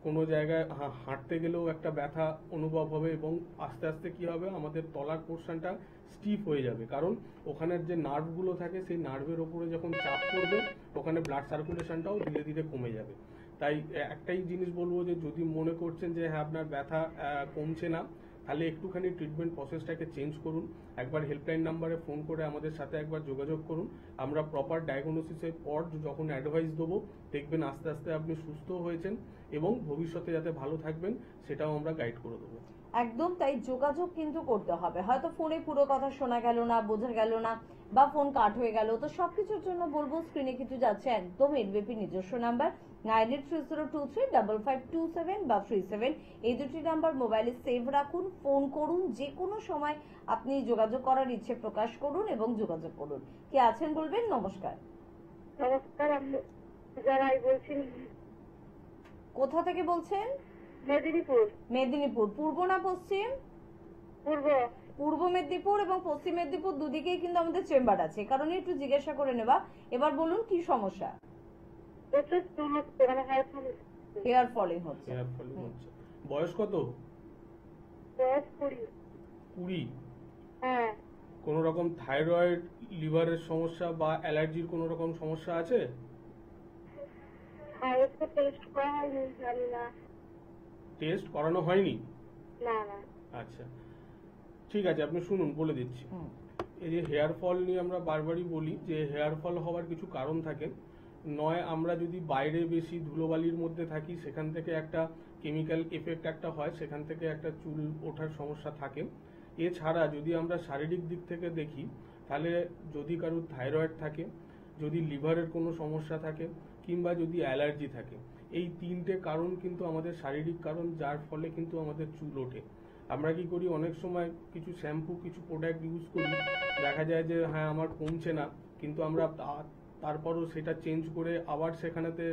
কোনো জায়গায় হাঁটতে গেলেও একটা ব্যথা অনুভব হবে, এবং আস্তে আস্তে কি হবে আমাদের তলার পোর্শনটা স্টিফ হয়ে যাবে, কারণ ওখানের যে নার্ভগুলো থাকে সেই নার্ভের ওপরে যখন চাপ পড়বে ওখানে ব্লাড সার্কুলেশনটাও ধীরে ধীরে কমে যাবে। তাই একটাই জিনিস বলবো যে যদি মনে করছেন যে হ্যাঁ আপনার ব্যথা কমছে না, তাহলে একটুখানি ট্রিটমেন্ট প্রসেসটাকে চেঞ্জ করুন, একবার হেল্পলাইন নাম্বারে ফোন করে আমাদের সাথে একবার যোগাযোগ করুন, আমরা প্রপার ডায়াগনোসিসের পর যখন অ্যাডভাইস দেবো দেখবেন আস্তে আস্তে আপনি সুস্থ হয়েছেন এবং ভবিষ্যতে যাতে ভালো থাকবেন সেটাও আমরা গাইড করে দেবো। একদম তাই, যোগাযোগ কিন্তু করতে হবে। হয়তো ফোনে পুরো কথা শোনা গেল না, বোঝা গেল না, বা ফোন কাট হয়ে গেল, তো সবকিছুর জন্য বলবো স্ক্রিনে কিন্তু যাচ্ছে একদম এনবিপি নিজস্ব নাম্বার 9830235527 বা 37, এই দুটি নাম্বার মোবাইলে সেভ রাখুন, ফোন করুন, যে কোনো সময় আপনি যোগাযোগ করার ইচ্ছে প্রকাশ করুন এবং যোগাযোগ করুন। কে আছেন বলবেন। নমস্কার। নমস্কার, আমি যারাই বলছেন। কোথা থেকে বলছেন? মেদিনীপুর। মেদিনীপুর। পূর্ব না পশ্চিম? পূর্ব। পূর্ব মেদিনীপুর এবং পশ্চিম মেদিনীপুর দুদিকেই কিন্তু আমাদের চেম্বার আছে, কারণ একটু জিজ্ঞাসা করে নেবা। এবার বলুন কি সমস্যা? হেয়ার ফলিং হচ্ছে। বয়স কত? বয়স 20। হ্যাঁ। কোন রকম থাইরয়েড, লিভারের সমস্যা বা অ্যালার্জির কোন রকম সমস্যা আছে? টেস্ট করানো হয়নি? না না। আচ্ছা ঠিক আছে, আপনি শুনুন বলে দিচ্ছি। এই যে হেয়ার ফল নিয়ে আমরা বারবারই বলি যে হেয়ার ফল হওয়ার কিছু কারণ থাকে। নয় আমরা যদি বাইরে বেশি ধুলোবালির মধ্যে থাকি সেখান থেকে একটা কেমিক্যাল এফেক্ট একটা হয়, সেখান থেকে একটা চুল ওঠার সমস্যা থাকে। এছাড়া যদি আমরা শারীরিক দিক থেকে দেখি তাহলে যদি কারোর থাইরয়েড থাকে, যদি লিভারের কোনো সমস্যা থাকে, কিংবা যদি অ্যালার্জি থাকে, এই তিনটে কারণ কিন্তু আমাদের শারীরিক কারণ, যার ফলে কিন্তু আমাদের চুল ওঠে। আমরা কি করি অনেক সময় কিছু শ্যাম্পু কিছু প্রোডাক্ট ইউজ করি, দেখা যায় যে হ্যাঁ আমার কমছে না, কিন্তু আমরা তারপরও সেটা চেঞ্জ করে আবার সেখানেতে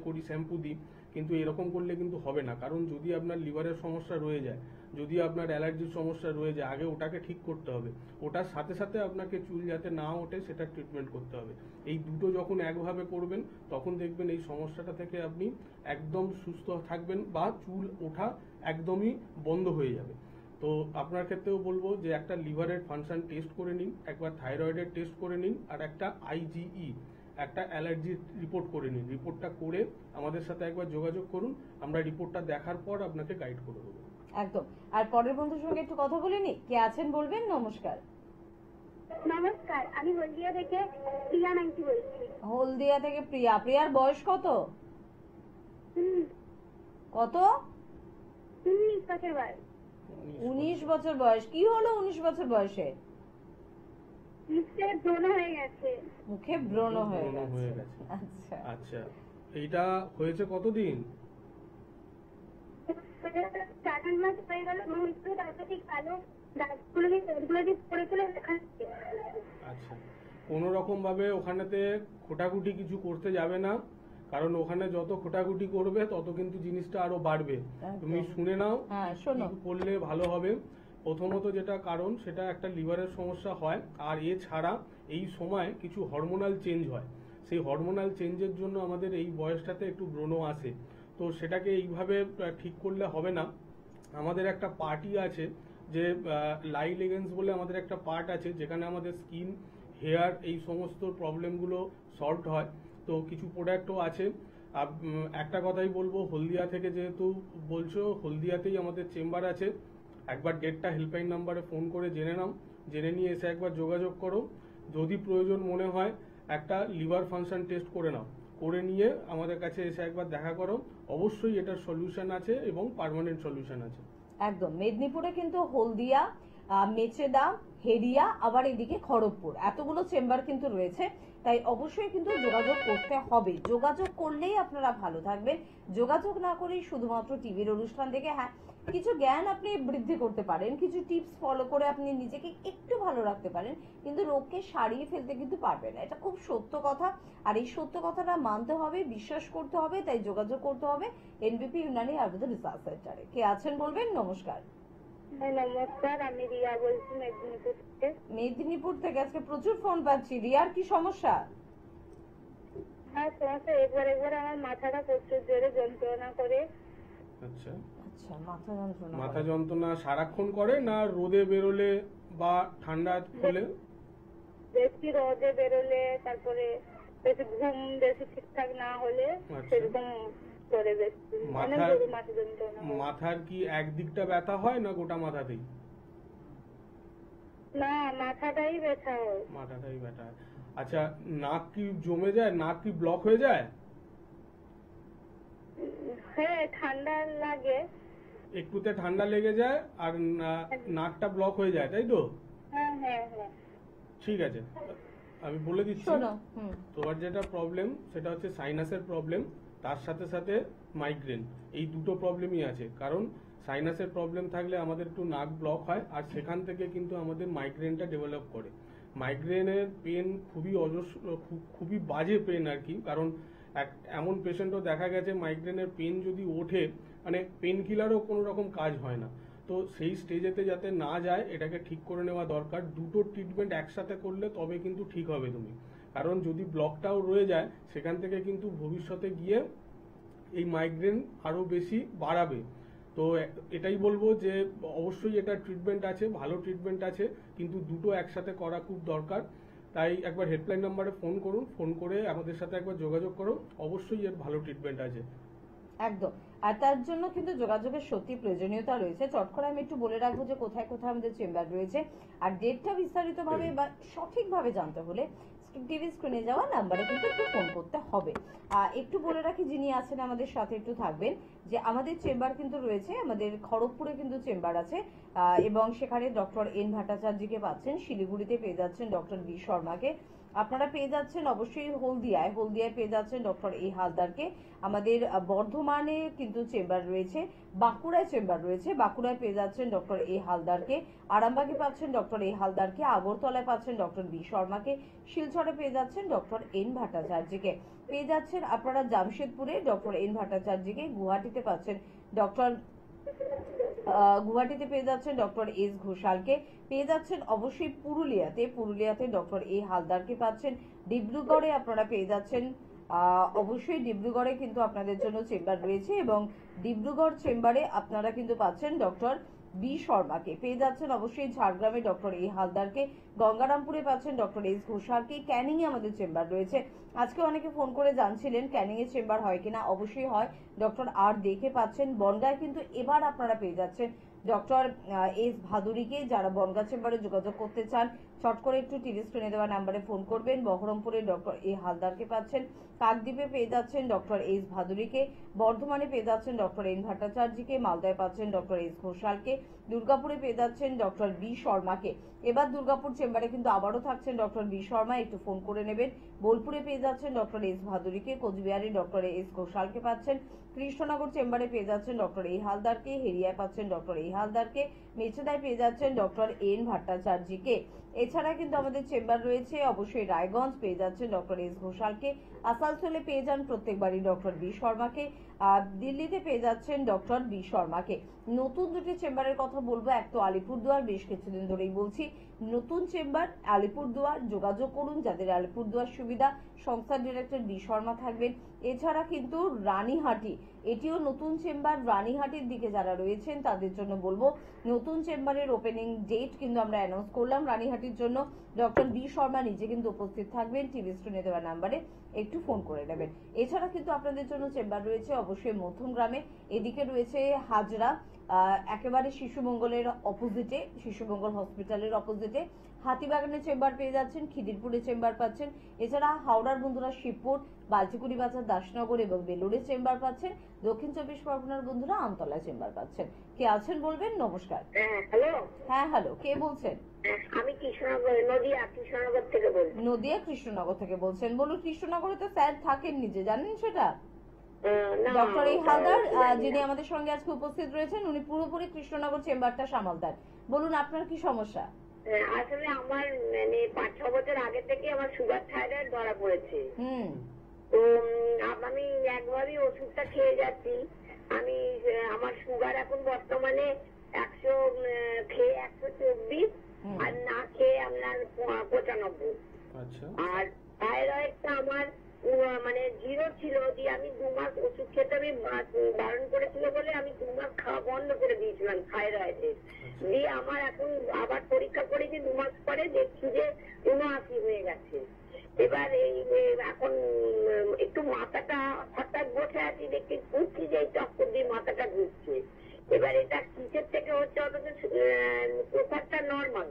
করি শ্যাম্পু দিই, কিন্তু এরকম করলে কিন্তু হবে না। কারণ যদি আপনার লিভারের সমস্যা রয়ে যায়, যদি আপনার অ্যালার্জির সমস্যা রয়ে যায়, আগে ওটাকে ঠিক করতে হবে, ওটার সাথে সাথে আপনাকে চুল যাতে না ওঠে সেটা ট্রিটমেন্ট করতে হবে। এই দুটো যখন একভাবে করবেন তখন দেখবেন এই সমস্যাটা থেকে আপনি একদম সুস্থ থাকবেন বা চুল ওঠা একদমই বন্ধ হয়ে যাবে। তো আপনার ক্ষেত্রেও বলবো যে একটা লিভারের ফাংশন টেস্ট করে নিন, একবার থাইরয়েডের টেস্ট করে নিন, আর একটা আইজিই একটা অ্যালার্জি রিপোর্ট করে নিন। রিপোর্টটা করে আমাদের সাথে একবার যোগাযোগ করুন, আমরা রিপোর্টটা দেখার পর আপনাকে গাইড করে দেবো। একদম। আর পরের বন্ধুর সঙ্গে একটু কথা বলে নি। কে আছেন বলবেন। নমস্কার। নমস্কার, আমি হলদিয়া থেকে প্রিয়া নাইকি বলছি। হলদিয়া থেকে প্রিয়া। প্রিয়ার বয়স কত? কত? 19 বছর বয়স। 19 বছর বয়স। কি হলো 19 বছর বয়সে? মুখে ব্রণ হয়ে গেছে। মুখে ব্রণ হয়ে ব্রণ হয়ে গেছে। গেছে। আচ্ছা আচ্ছা এইটা হয়েছে কতদিন? 4 মাস হয়ে গেল। একটু তারপরে ঠিক কালো দাগগুলো যে পড়েছিল দেখাচ্ছে। আচ্ছা, কোনো রকম ভাবে ওখানেতে খোটাখুটি কিছু করতে যাবে না, কারণ ওখানে যত খোটাখুটি করবে তত কিন্তু জিনিসটা আরো বাড়বে। তুমি শুনে নাও হ্যাঁ, শোনো। কি করলে ভালো হবে। প্রথমত যেটা কারণ সেটা একটা লিভারের সমস্যা হয়, আর এছাড়া এই সময় কিছু হরমোনাল চেঞ্জ হয়। সেই হরমোনাল চেঞ্জের জন্য আমাদের এই বয়সটাতে একটু ব্রণ আসে। তো সেটাকে এইভাবে ঠিক করলে হবে না। আমাদের একটা পার্টি আছে যে লাইল এগেন্স বলে আমাদের একটা পার্ট আছে, যেখানে আমাদের স্কিন, হেয়ার এই সমস্ত প্রবলেমগুলো সলভ হয়। তো কিছু প্রোডাক্টও আছে। একটা কথাই বলবো, হলদিয়া থেকে যেহেতু বলছো, হলদিয়াতেই আমাদের চেম্বার আছে। একবার ডেটটা হেল্পলাইন নাম্বারে ফোন করে জেনে নাও, জেনে নিয়ে এসে একবার যোগাযোগ করো। যদি প্রয়োজন মনে হয় একটা লিভার ফাংশন টেস্ট করে নাও, করে নিয়ে আমাদের কাছে এসে একবার দেখা করো। অবশ্যই এটার সলিউশন আছে এবং পার্মানেন্ট সলিউশন আছে। একদম। মেদিনীপুরে কিন্তু হলদিয়া, মেচেদা, হেরিয়া, আবার এদিকে খড়গপুর, এতগুলো চেম্বার কিন্তু রয়েছে। তাই অবশ্যই কিন্তু যোগাযোগ করতে হবে। যোগাযোগ করলেই আপনারা ভালো থাকবেন। যোগাযোগ না করেই শুধুমাত্র টিভির অনুষ্ঠান দেখে হ্যাঁ কিছু জ্ঞান আপনি বৃদ্ধি করতে পারেন, কিছু টিপস ফলো করে আপনি নিজেকে একটু ভালো রাখতে পারেন, কিন্তু রোগকে সারিয়ে ফেলতে কিন্তু পারবেন না। এটা খুব সত্য কথা। আর এই সত্য কথাটা মানতে হবে, বিশ্বাস করতে হবে। তাই যোগাযোগ করতে হবে এনবিপি ইউনানি আয়ুর্বেদ রিসার্চ সেন্টারে। কে আছেন বলবেন? নমস্কার। নমস্কার, আমি রিয়া বলছি মেদিনীপুর থেকে। মেদিনীপুর থেকে আজকে প্রচুর ফোন পাচ্ছি। রিয়ার কি সমস্যা? হ্যাঁ, সমস্যা একবার আমার মাথাটা প্রচুর জোরে যন্ত্রণা করে। আচ্ছা, আচ্ছা, মাথা যন্ত্রণা। মাথা যন্ত্রণা সারাক্ষণ করে না রোদে বেরোলে বা ঠান্ডা হলে? বেশি রোদে বেরোলে, তারপরে বেশি ঘুম বেশি ঠিকঠাক না হলে সেরকম করে বেশি অনেক জোরে মাথা যন্ত্রণা। মাথার কি একদিকটা ব্যথা হয় না গোটা মাথাতেই? না, মাথাটাই ব্যথা হয়। মাথাটাই ব্যথা হয়। আচ্ছা, নাক কি জমে যায়? নাক কি ব্লক হয়ে যায়? হ্যাঁ, ঠান্ডা লাগে। একটুতে ঠান্ডা লেগে যায় আর নাকটা ব্লক হয়ে যায়, তাই তো? হ্যাঁ হ্যাঁ হ্যাঁ। ঠিক আছে, আমি বলে দিচ্ছি। শোনো, তোমার যেটা প্রবলেম সেটা হচ্ছে সাইনাসের প্রবলেম, তার সাথে সাথে মাইগ্রেন। এই দুটো প্রবলেমই আছে। কারণ সাইনাসের প্রবলেম থাকলে আমাদের একটু নাক ব্লক হয়, আর সেখান থেকে কিন্তু আমাদের মাইগ্রেনটা ডেভেলপ করে। মাইগ্রেনের পেন খুবই বাজে পেন আর কি। কারণ এমন পেশেন্টও দেখা গেছে মাইগ্রেনের পেন যদি ওঠে, মানে পেন কিলারও কোনো রকম কাজ হয় না। তো সেই স্টেজেতে যাতে না যায় এটাকে ঠিক করে নেওয়া দরকার। দুটো ট্রিটমেন্ট একসাথে করলে তবে কিন্তু ঠিক হবে তুমি। কারণ যদি ব্লকটাও রয়ে যায় সেখান থেকে কিন্তু ভবিষ্যতে গিয়ে এই মাইগ্রেন আরো বেশি বাড়াবে। তো এটাই বলবো যে অবশ্যই এটা ট্রিটমেন্ট আছে, ভালো ট্রিটমেন্ট আছে, কিন্তু দুটো একসাথে করা খুব দরকার। তাই একবার হেল্পলাইন নাম্বারে ফোন করুন, ফোন করে আমাদের সাথে একবার যোগাযোগ করুন। অবশ্যই এর ভালো ট্রিটমেন্ট আছে। একদম। আর তার জন্য কিন্তু যোগাযোগের সত্যি প্রয়োজনীয়তা রয়েছে। চট করে আমি একটু বলে রাখবো যে কোথায় কোথায় আমাদের চেম্বার রয়েছে। আর ডেটটা বিস্তারিতভাবে বা সঠিকভাবে জানতে হলে টিভি স্ক্রিনে যাওয়া নাম্বারে কিন্তু একটু ফোন করতে হবে। একটু বলে রাখি, যিনি আছেন আমাদের সাথে একটু থাকবেন, যে আমাদের চেম্বার কিন্তু রয়েছে, আমাদের খড়গপুরে কিন্তু চেম্বার আছে, এবং সেখানে ডক্টর এন ভট্টাচার্যকে পাচ্ছেন। শিলিগুড়িতে পেয়ে যাচ্ছেন ডক্টর বি শর্মাকে। আপনারা পেয়ে যাচ্ছেন অবশ্যই হলদিয়ায় পেয়ে যাচ্ছেন ডক্টর এ হালদারকে। আমাদের বর্ধমানে কিন্তু চেম্বার রয়েছে, বাঁকুড়ায় চেম্বার রয়েছে, বাঁকুড়ায় পেয়ে যাচ্ছেন ডক্টর এ হালদারকে। আরামবাগে পাচ্ছেন ডক্টর এ হালদারকে। আগরতলায় পাচ্ছেন ডক্টর বি শর্মাকে। শিলচরে পেয়ে যাচ্ছেন ডক্টর এন ভট্টাচার্যকে। পেয়ে যাচ্ছেন আপনারা জামশেদপুরে ডক্টর এন ভট্টাচার্যকে। গুয়াহাটিতে পাচ্ছেন গুয়াহাটিতে পেয়ে যাচ্ছেন ডক্টর এস ঘোষালকে। পেয়ে যাচ্ছেন অবশ্যই পুরুলিয়াতে ডক্টর এ হালদারকে পাচ্ছেন। ডিব্রুগড়ে আপনারা পেয়ে যাচ্ছেন অবশ্যই ডিব্রুগড়ে কিন্তু আপনাদের জন্য চেম্বার রয়েছে, এবং ডিব্রুগড় চেম্বারে আপনারা কিন্তু পাচ্ছেন ডক্টর বি শর্মাকে। পেয়ে যাচ্ছেন অবশ্যই ঝাড়গ্রামে ডক্টর এ হালদারকে। গঙ্গারামপুরে পাচ্ছেন ডক্টর এস ঘোষালকে। ক্যানিং এ আমাদের চেম্বার রয়েছে। আজকে অনেকে ফোন করে জানছিলেন ক্যানিং এ চেম্বার হয় কিনা। অবশ্যই হয়, ডক্টর আর দেখে পাচ্ছেন। বনগায় কিন্তু এবার আপনারা পেয়ে যাচ্ছেন ডক্টর এস ভাদুরীকে। যারা বনগা চেম্বারে যোগাযোগ করতে চান চট করে একটু টিভি স্ক্রিনে দেওয়া নাম্বারে ফোন করবেন। বহরমপুরে ডক্টর এ হালদারকে পাচ্ছেন। কাকদ্বীপে পেয়ে যাচ্ছেন ডক্টর এস ভাদুরীকে। বর্ধমানে পেয়ে যাচ্ছেন ডক্টর এন ভট্টাচার্যকে। মালদায় পাচ্ছেন ডক্টর এস ঘোষালকে। দুর্গাপুরে পেয়ে যাচ্ছেন ডক্টর বি শর্মাকে। এবার দুর্গাপুর চেম্বারে কিন্তু আবারও থাকছেন ডক্টর বি শর্মা, একটু ফোন করে নেবেন। বোলপুরে পেয়ে যাচ্ছেন ডক্টর এস ভাদুরীকে, কোচবিহারে ডক্টর এস ঘোষালকে পাচ্ছেন, কৃষ্ণনগর চেম্বারে পেয়ে যাচ্ছেন ডক্টর এ হালদারকে, হেরিয়ায় পাচ্ছেন ডক্টর এ হালদারকে, মেছেদায় পেয়ে যাচ্ছেন ডক্টর এন ভট্টাচার্যকে। এছাড়া কিন্তু আমাদের চেম্বার রয়েছে অবশ্যই রায়গঞ্জ, পেয়ে যাচ্ছেন ডক্টর এস ঘোষালকে, আসানসোলে পেয়ে যান প্রত্যেকবারই ডক্টর বি শর্মাকে, দিল্লিতে পেয়ে যাচ্ছেন ডক্টর বি শর্মাকে। নতুন দুটি চেম্বারের কথা বলবো, এক তো আলিপুরদুয়ার, বেশ কিছুদিন ধরেই বলছি নতুন চেম্বার আলিপুরদুয়ার, যোগাযোগ করুন যাদের আলিপুরদুয়ার সুবিধা। সংস্থার ডিরেক্টর বি শর্মা থাকবেন। এছাড়া কিন্তু রানীহাটি, এটিও নতুন চেম্বার, রানীহাটির দিকে যারা রয়েছেন তাদের জন্য বলবো নতুন চেম্বারের ওপেনিং ডেট কিন্তু আমরা অ্যানাউন্স করলাম রানীহাটির জন্য। ডক্টর বি শর্মা নিজে কিন্তু উপস্থিত থাকবেন, টিভি স্ক্রিনে দেওয়া নাম্বারে একটু ফোন করে নেবেন। এছাড়া কিন্তু আপনাদের জন্য চেম্বার রয়েছে অবশ্যই মধ্যমগ্রামে, এদিকে রয়েছে হাজরা, একেবারে শিশুমঙ্গলের অপোজিটে, শিশুমঙ্গল হসপিটালের অপোজিটে। হাতিবাগানের চেম্বার পেয়ে যাচ্ছেন, খিদিরপুরে চেম্বার পাচ্ছেন। এছাড়া হাওড়ার বন্ধুরা শিবপুর, বালচিকুড়ি বাজার, দাসনগর এবং বেলুড়ে চেম্বার পাচ্ছেন। দক্ষিণ চব্বিশ পরগনার বন্ধুরা আমতলায় চেম্বার পাচ্ছেন। কে আছেন বলবেন? নমস্কার। হ্যালো, হ্যাঁ হ্যালো, কে বলছেন? আমি কৃষ্ণনগর, নদিয়া কৃষ্ণনগর থেকে বলছি। নদিয়া কৃষ্ণনগর থেকে বলছেন, বলুন। কৃষ্ণনগরে তো স্যার থাকেন নিজে, জানেন সেটা? ডক্টর এই হালদার যিনি আমাদের সঙ্গে আজকে উপস্থিত রয়েছেন, উনি পুরোপুরি কৃষ্ণনগর চেম্বারটা সামালদার। বলুন আপনার কি সমস্যা? আসলে আমার মানে 5-6 বছর আগে থেকে আমার সুগার থাইরয়েড ধরা পড়েছে। তো আমি একবারই ওষুধটা খেয়ে যাচ্ছি। আমি আমার সুগার এখন বর্তমানে 100 খেয়ে 124, আর না খেয়ে আপনার 95। আচ্ছা। আর থাইরয়েডটা আমার মানে 0 ছিল, দিয়ে আমি 2 মাস ওষুধ খেতে আমি বারণ করেছিল বলে আমি 2 মাস খাওয়া বন্ধ করে দিয়েছিলাম থাইরয়েডের। দিয়ে আমার এখন আবার পরীক্ষা করেছি 2 মাস পরে, দেখছি যে 79 হয়ে গেছে। এবার এই এখন একটু মাথাটা হঠাৎ বসে আছি, দেখি ঘুরছি যে চক্কর দিয়ে মাথাটা ঘুরছে। এবার এটা কিসের থেকে হচ্ছে, অথচ প্রেসারটা নর্মাল,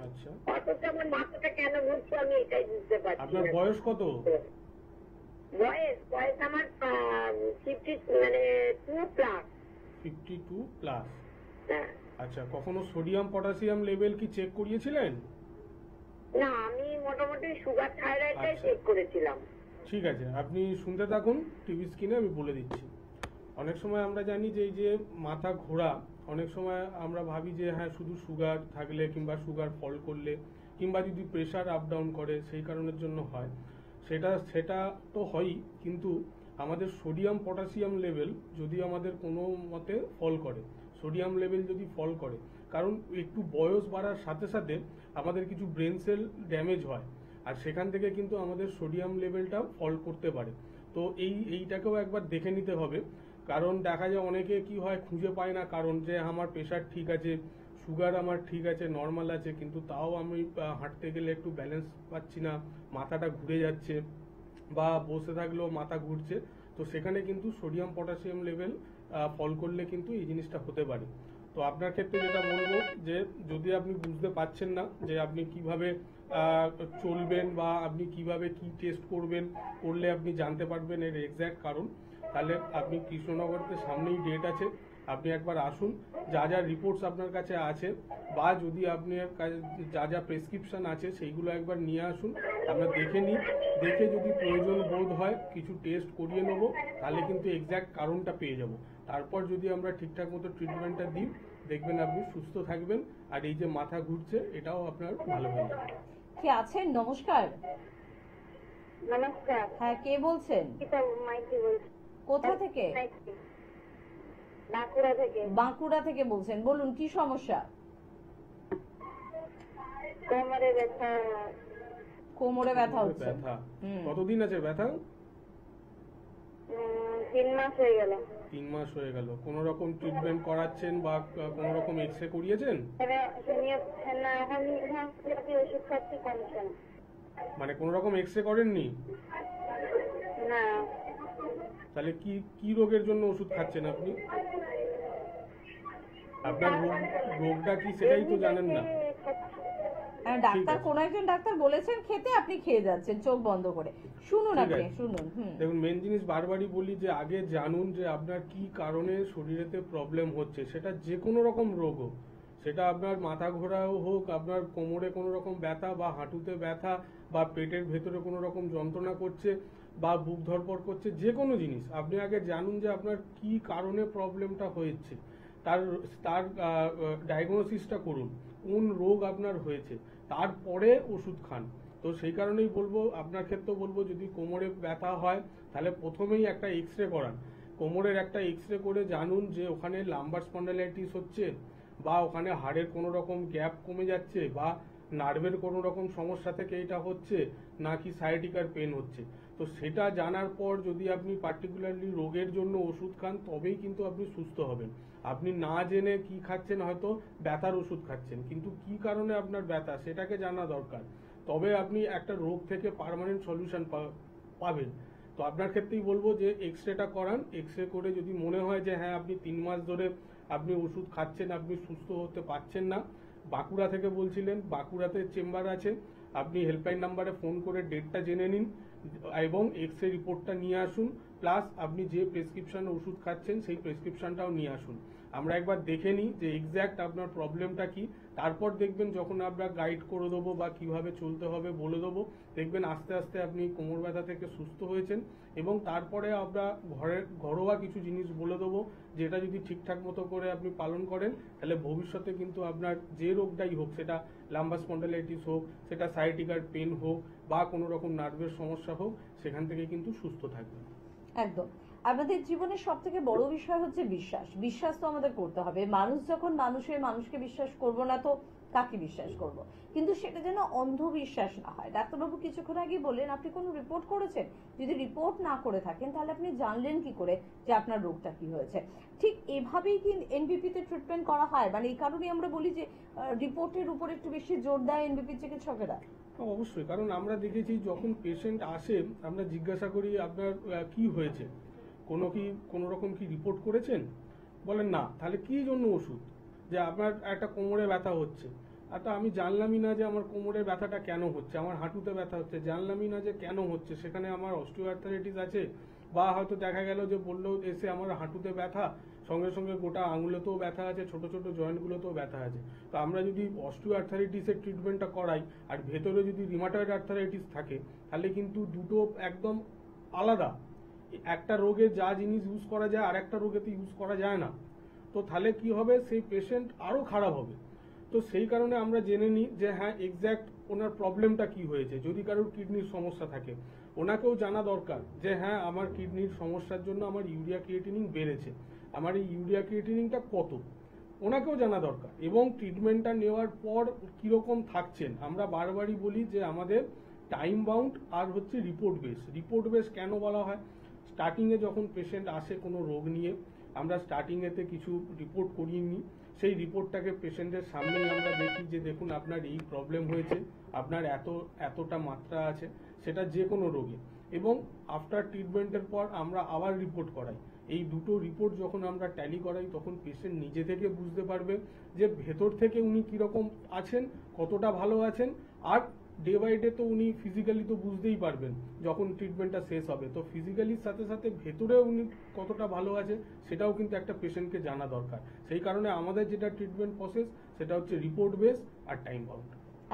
আচ্ছা। অথচ আমার মাথাটা কেন ঘুরছে আমি এটাই বুঝতে পারছি। আপনার বয়স কত? বয়স আমার 52 প্লাস। 52 প্লাস। হ্যাঁ। আচ্ছা, কখনো সোডিয়াম পটাশিয়াম লেভেল কি চেক করিয়েছিলেন? না, আমি মোটামুটি সুগার থাইরয়েডটাই আচ্ছা। চেক করেছিলাম। ঠিক আছে, আপনি শুনতে থাকুন, টিভি স্ক্রিনে আমি বলে দিচ্ছি। অনেক সময় আমরা জানি যে এই যে মাথা ঘোরা, অনেক সময় আমরা ভাবি যে হ্যাঁ শুধু সুগার থাকলে কিংবা সুগার ফল করলে কিংবা যদি প্রেশার আপ ডাউন করে সেই কারণের জন্য হয়। সেটা তো হয়ই, কিন্তু আমাদের সোডিয়াম পটাশিয়াম লেভেল যদি আমাদের কোনো মতে ফল করে, সোডিয়াম লেভেল যদি ফল করে, কারণ একটু বয়স বাড়ার সাথে সাথে আমাদের কিছু ব্রেন সেল ড্যামেজ হয়, আর সেখান থেকে কিন্তু আমাদের সোডিয়াম লেভেলটা ফল করতে পারে। তো এইটাকেও একবার দেখে নিতে হবে, কারণ দেখা যায় অনেকে কি হয় খুঁজে পায় না কারণ, যে আমার প্রেশার ঠিক আছে, সুগার আমার ঠিক আছে, নর্মাল আছে, কিন্তু তাও আমি হাঁটতে গেলে একটু ব্যালেন্স পাচ্ছি না, মাথাটা ঘুরে যাচ্ছে, বা বসে থাকলেও মাথা ঘুরছে। তো সেখানে কিন্তু সোডিয়াম পটাশিয়াম লেভেল ফল করলে কিন্তু এই জিনিসটা হতে পারে। তো আপনার ক্ষেত্রে যেটা বলবো, যে যদি আপনি বুঝতে পারছেন না যে আপনি কিভাবে চলবেন বা আপনি কিভাবে কি টেস্ট করলে আপনি জানতে পারবেন এর এক্স্যাক্ট কারণ, তাহলে আপনি কৃষ্ণনগরতে সামনেই ডেট আছে, আপনি একবার আসুন, যা যা রিপোর্টস আপনার কাছে আছে বা যদি আপনার কাছে যা যা প্রেসক্রিপশন আছে সেইগুলো একবার নিয়ে আসুন, আমরা দেখে নিই, দেখে যদি প্রয়োজন বোধ হয় কিছু টেস্ট করিয়ে নেব, তাহলে কিন্তু এক্স্যাক্ট কারণটা পেয়ে যাব। তারপর যদি আমরা ঠিকঠাক মতো ট্রিটমেন্টটা দিই, দেখবেন আপনি সুস্থ থাকবেন, আর এই যে মাথা ঘুরছে এটাও আপনার ভালো হয়ে যাবে। কে আছেন? নমস্কার। নমস্কার। হ্যাঁ, কে বলছেন? মাইতি বলছি। কোথা থেকে? বাঁকুড়া থেকে। বাঁকুড়া থেকে বলছেন, বলুন কি সমস্যা? কোমরে ব্যথা। কোমরে ব্যথা হচ্ছে। ব্যথা কতদিন আছে ব্যথা? 3 মাস হয়ে গেল। 3 মাস হয়ে গেল। কোন রকম ট্রিটমেন্ট করাচ্ছেন বা কোন রকম এক্সরে করিয়েছেন? ওষুধ খাচ্ছি, কমছে না। মানে কোন রকম এক্সরে করেননি? না। তাহলে কি রোগের জন্য ওষুধ খাচ্ছেন আপনি? আপনার রোগটা কি সেটাই তো জানেন না। ডাক্তার, কোন একজন ডাক্তার বলেছেন খেতে, আপনি খেয়ে যাচ্ছেন চোখ বন্ধ করে। শুনুন, আপনি শুনুন। দেখুন, মেন জিনিস বারবারই বলি যে আগে জানুন যে আপনার কি কারণে শরীরেতে প্রবলেম হচ্ছে, সেটা যে কোনো রকম রোগ হোক, সেটা আপনার মাথা ঘোরাও হোক, আপনার কোমরে কোনো রকম ব্যথা বা হাঁটুতে ব্যথা বা পেটের ভেতরে কোনো রকম যন্ত্রণা করছে বা বুক ধড়ফড় করছে, যে কোনো জিনিস আপনি আগে জানুন যে আপনার কি কারণে প্রবলেমটা হয়েছে, তার তার ডায়াগনোসিসটা করুন, কোন রোগ আপনার হয়েছে, তারপরে ওষুধ খান। তো সেই কারণেই বলবো, আপনার ক্ষেত্রেও বলবো, যদি কোমরে ব্যথা হয় তাহলে প্রথমেই একটা এক্স রে করান। কোমরের একটা এক্স রে করে জানুন যে ওখানে লাম্বার স্পন্ডাইলাইটিস হচ্ছে, বা ওখানে হাড়ের কোনো রকম গ্যাপ কমে যাচ্ছে, বা নার্ভের কোনো রকম সমস্যা থেকে এটা হচ্ছে, নাকি সায়াটিকার পেন হচ্ছে। তো সেটা জানার পর যদি আপনি পার্টিকুলারলি রোগের জন্য ওষুধ খান, তবেই কিন্তু আপনি সুস্থ হবেন। আপনি না জেনে কি খাচ্ছেন, হয়তো ব্যথার ওষুধ খাচ্ছেন, কিন্তু কি কারণে আপনার ব্যথা সেটাকে জানা দরকার, তবে আপনি একটা রোগ থেকে পার্মানেন্ট সলিউশন পাবেন। তো আপনার ক্ষেত্রেই বলবো যে এক্স রেটা করান। এক্স রে করে যদি মনে হয় যে হ্যাঁ আপনি 3 মাস ধরে আপনি ওষুধ খাচ্ছেন, আপনি সুস্থ হতে পারছেন না, বাঁকুড়া থেকে বলছিলেন, বাঁকুড়াতে চেম্বার আছে, আপনি হেল্পলাইন নাম্বারে ফোন করে ডেটটা জেনে নিন এবং এক্স রে রিপোর্টটা নিয়ে আসুন, প্লাস আপনি যে প্রেসক্রিপশনে ওষুধ খাচ্ছেন সেই প্রেসক্রিপশনটাও নিয়ে আসুন। আমরা একবার দেখে নিই যে এক্স্যাক্ট আপনার প্রবলেমটা কি, তারপর দেখবেন যখন আমরা গাইড করে দেবো বা কিভাবে চলতে হবে বলে দেবো, দেখবেন আস্তে আস্তে আপনি কোমর ব্যথা থেকে সুস্থ হয়েছেন। এবং তারপরে আমরা ঘরোয়া কিছু জিনিস বলে দেবো, যেটা যদি ঠিকঠাক মতো করে আপনি পালন করেন, তাহলে ভবিষ্যতে কিন্তু আপনার যে রোগটাই হোক, সেটা লাম্বার স্পন্ডাইলাইটিস হোক, সেটা সায়াটিকার পেন হোক, বা কোনো রকম নার্ভের সমস্যা হোক, সেখান থেকে কিন্তু সুস্থ থাকবেন। একদম। আমাদের জীবনের সব থেকে বড় বিষয় হচ্ছে বিশ্বাস। বিশ্বাস তো আমাদের করতে হবে। মানুষ যখন মানুষকে বিশ্বাস করব না, তো কাকে বিশ্বাস করব? কিন্তু সেটা যেন অন্ধবিশ্বাস না হয়। ডাক্তারবাবু কিছুক্ষণ আগে বললেন আপনি কোনো রিপোর্ট করেছেন, যদি রিপোর্ট না করে থাকেন তাহলে আপনি জানলেন কি করে যে আপনার রোগটা কি হয়েছে? ঠিক এভাবেই কি এনবিপি তে ট্রিটমেন্ট করা হয়? মানে এই কারণেই আমরা বলি যে রিপোর্টের উপর একটু বেশি জোর দেয় এনবিপি চিকিৎসকেরা। অবশ্যই, কারণ আমরা দেখেছি যখন পেশেন্ট আসে আমরা জিজ্ঞাসা করি আপনার কি হয়েছে, কোনো রকম কি রিপোর্ট করেছেন? বলেন না। তাহলে কি জন্য ওষুধ? যে আপনার একটা কোমরে ব্যথা হচ্ছে, আর তো আমি জানলামই না যে আমার কোমরে ব্যথাটা কেন হচ্ছে, আমার হাঁটুতে ব্যথা হচ্ছে, জানলামই না যে কেন হচ্ছে, সেখানে আমার অস্টিওআর্থারাইটিস আছে, বা হয়তো দেখা গেল যে বললো এসে আমার হাঁটুতে ব্যথা, সঙ্গে সঙ্গে গোটা আঙুলেতেও ব্যথা আছে, ছোট ছোট জয়েন্টগুলোতেও ব্যথা আছে। তো আমরা যদি অস্টিওআর্থারাইটিসের ট্রিটমেন্টটা করাই আর ভেতরে যদি রিমাটয়েড আর্থারাইটিস থাকে, তাহলে কিন্তু দুটো একদম আলাদা। একটা রোগে যা জিনিস ইউজ করা যায় আর একটা রোগেতে ইউজ করা যায় না। তো তাহলে কি হবে, সেই পেশেন্ট আরো খারাপ হবে। তো সেই কারণে আমরা জেনে নিই যে হ্যাঁ এক্স্যাক্ট ওনার প্রবলেমটা কি হয়েছে। যদি কারোর কিডনির সমস্যা থাকে, ওনাকেও জানা দরকার যে হ্যাঁ আমার কিডনির সমস্যার জন্য আমার ইউরিয়া ক্রিয়েটিনিন বেড়েছে, আমার এই ইউরিয়া ক্রিয়েটিনিনটা কত, ওনাকেও জানা দরকার। এবং ট্রিটমেন্টটা নেওয়ার পর কিরকম থাকছেন, আমরা বারবারই বলি যে আমাদের টাইম বাউন্ড আর হচ্ছে রিপোর্ট বেস কেন বলা হয়? স্টার্টিংয়ে যখন পেশেন্ট আসে কোনো রোগ নিয়ে, আমরা স্টার্টিংয়েতে কিছু রিপোর্ট করিয়ে নিই, সেই রিপোর্টটাকে পেশেন্টের সামনেই আমরা দেখি যে দেখুন আপনার এই প্রবলেম হয়েছে, আপনার এতটা মাত্রা আছে, সেটা যে কোনো রোগে। এবং আফটার ট্রিটমেন্টের পর আমরা আবার রিপোর্ট করাই। এই দুটো রিপোর্ট যখন আমরা ট্যালি করাই, তখন পেশেন্ট নিজে থেকে বুঝতে পারবে যে ভেতর থেকে উনি কিরকম আছেন, কতটা ভালো আছেন। আর ডে বাই ডে তো উনি ফিজিক্যালি তো বুঝতেই পারবেন যখন ট্রিটমেন্টটা শেষ হবে। তো ফিজিক্যালির সাথে সাথে ভেতরে উনি কতটা ভালো আছে সেটাও কিন্তু একটা পেশেন্টকে জানা দরকার। সেই কারণে আমাদের যেটা ট্রিটমেন্ট প্রসেস, সেটা হচ্ছে রিপোর্ট বেস আর টাইম বাউন্ড।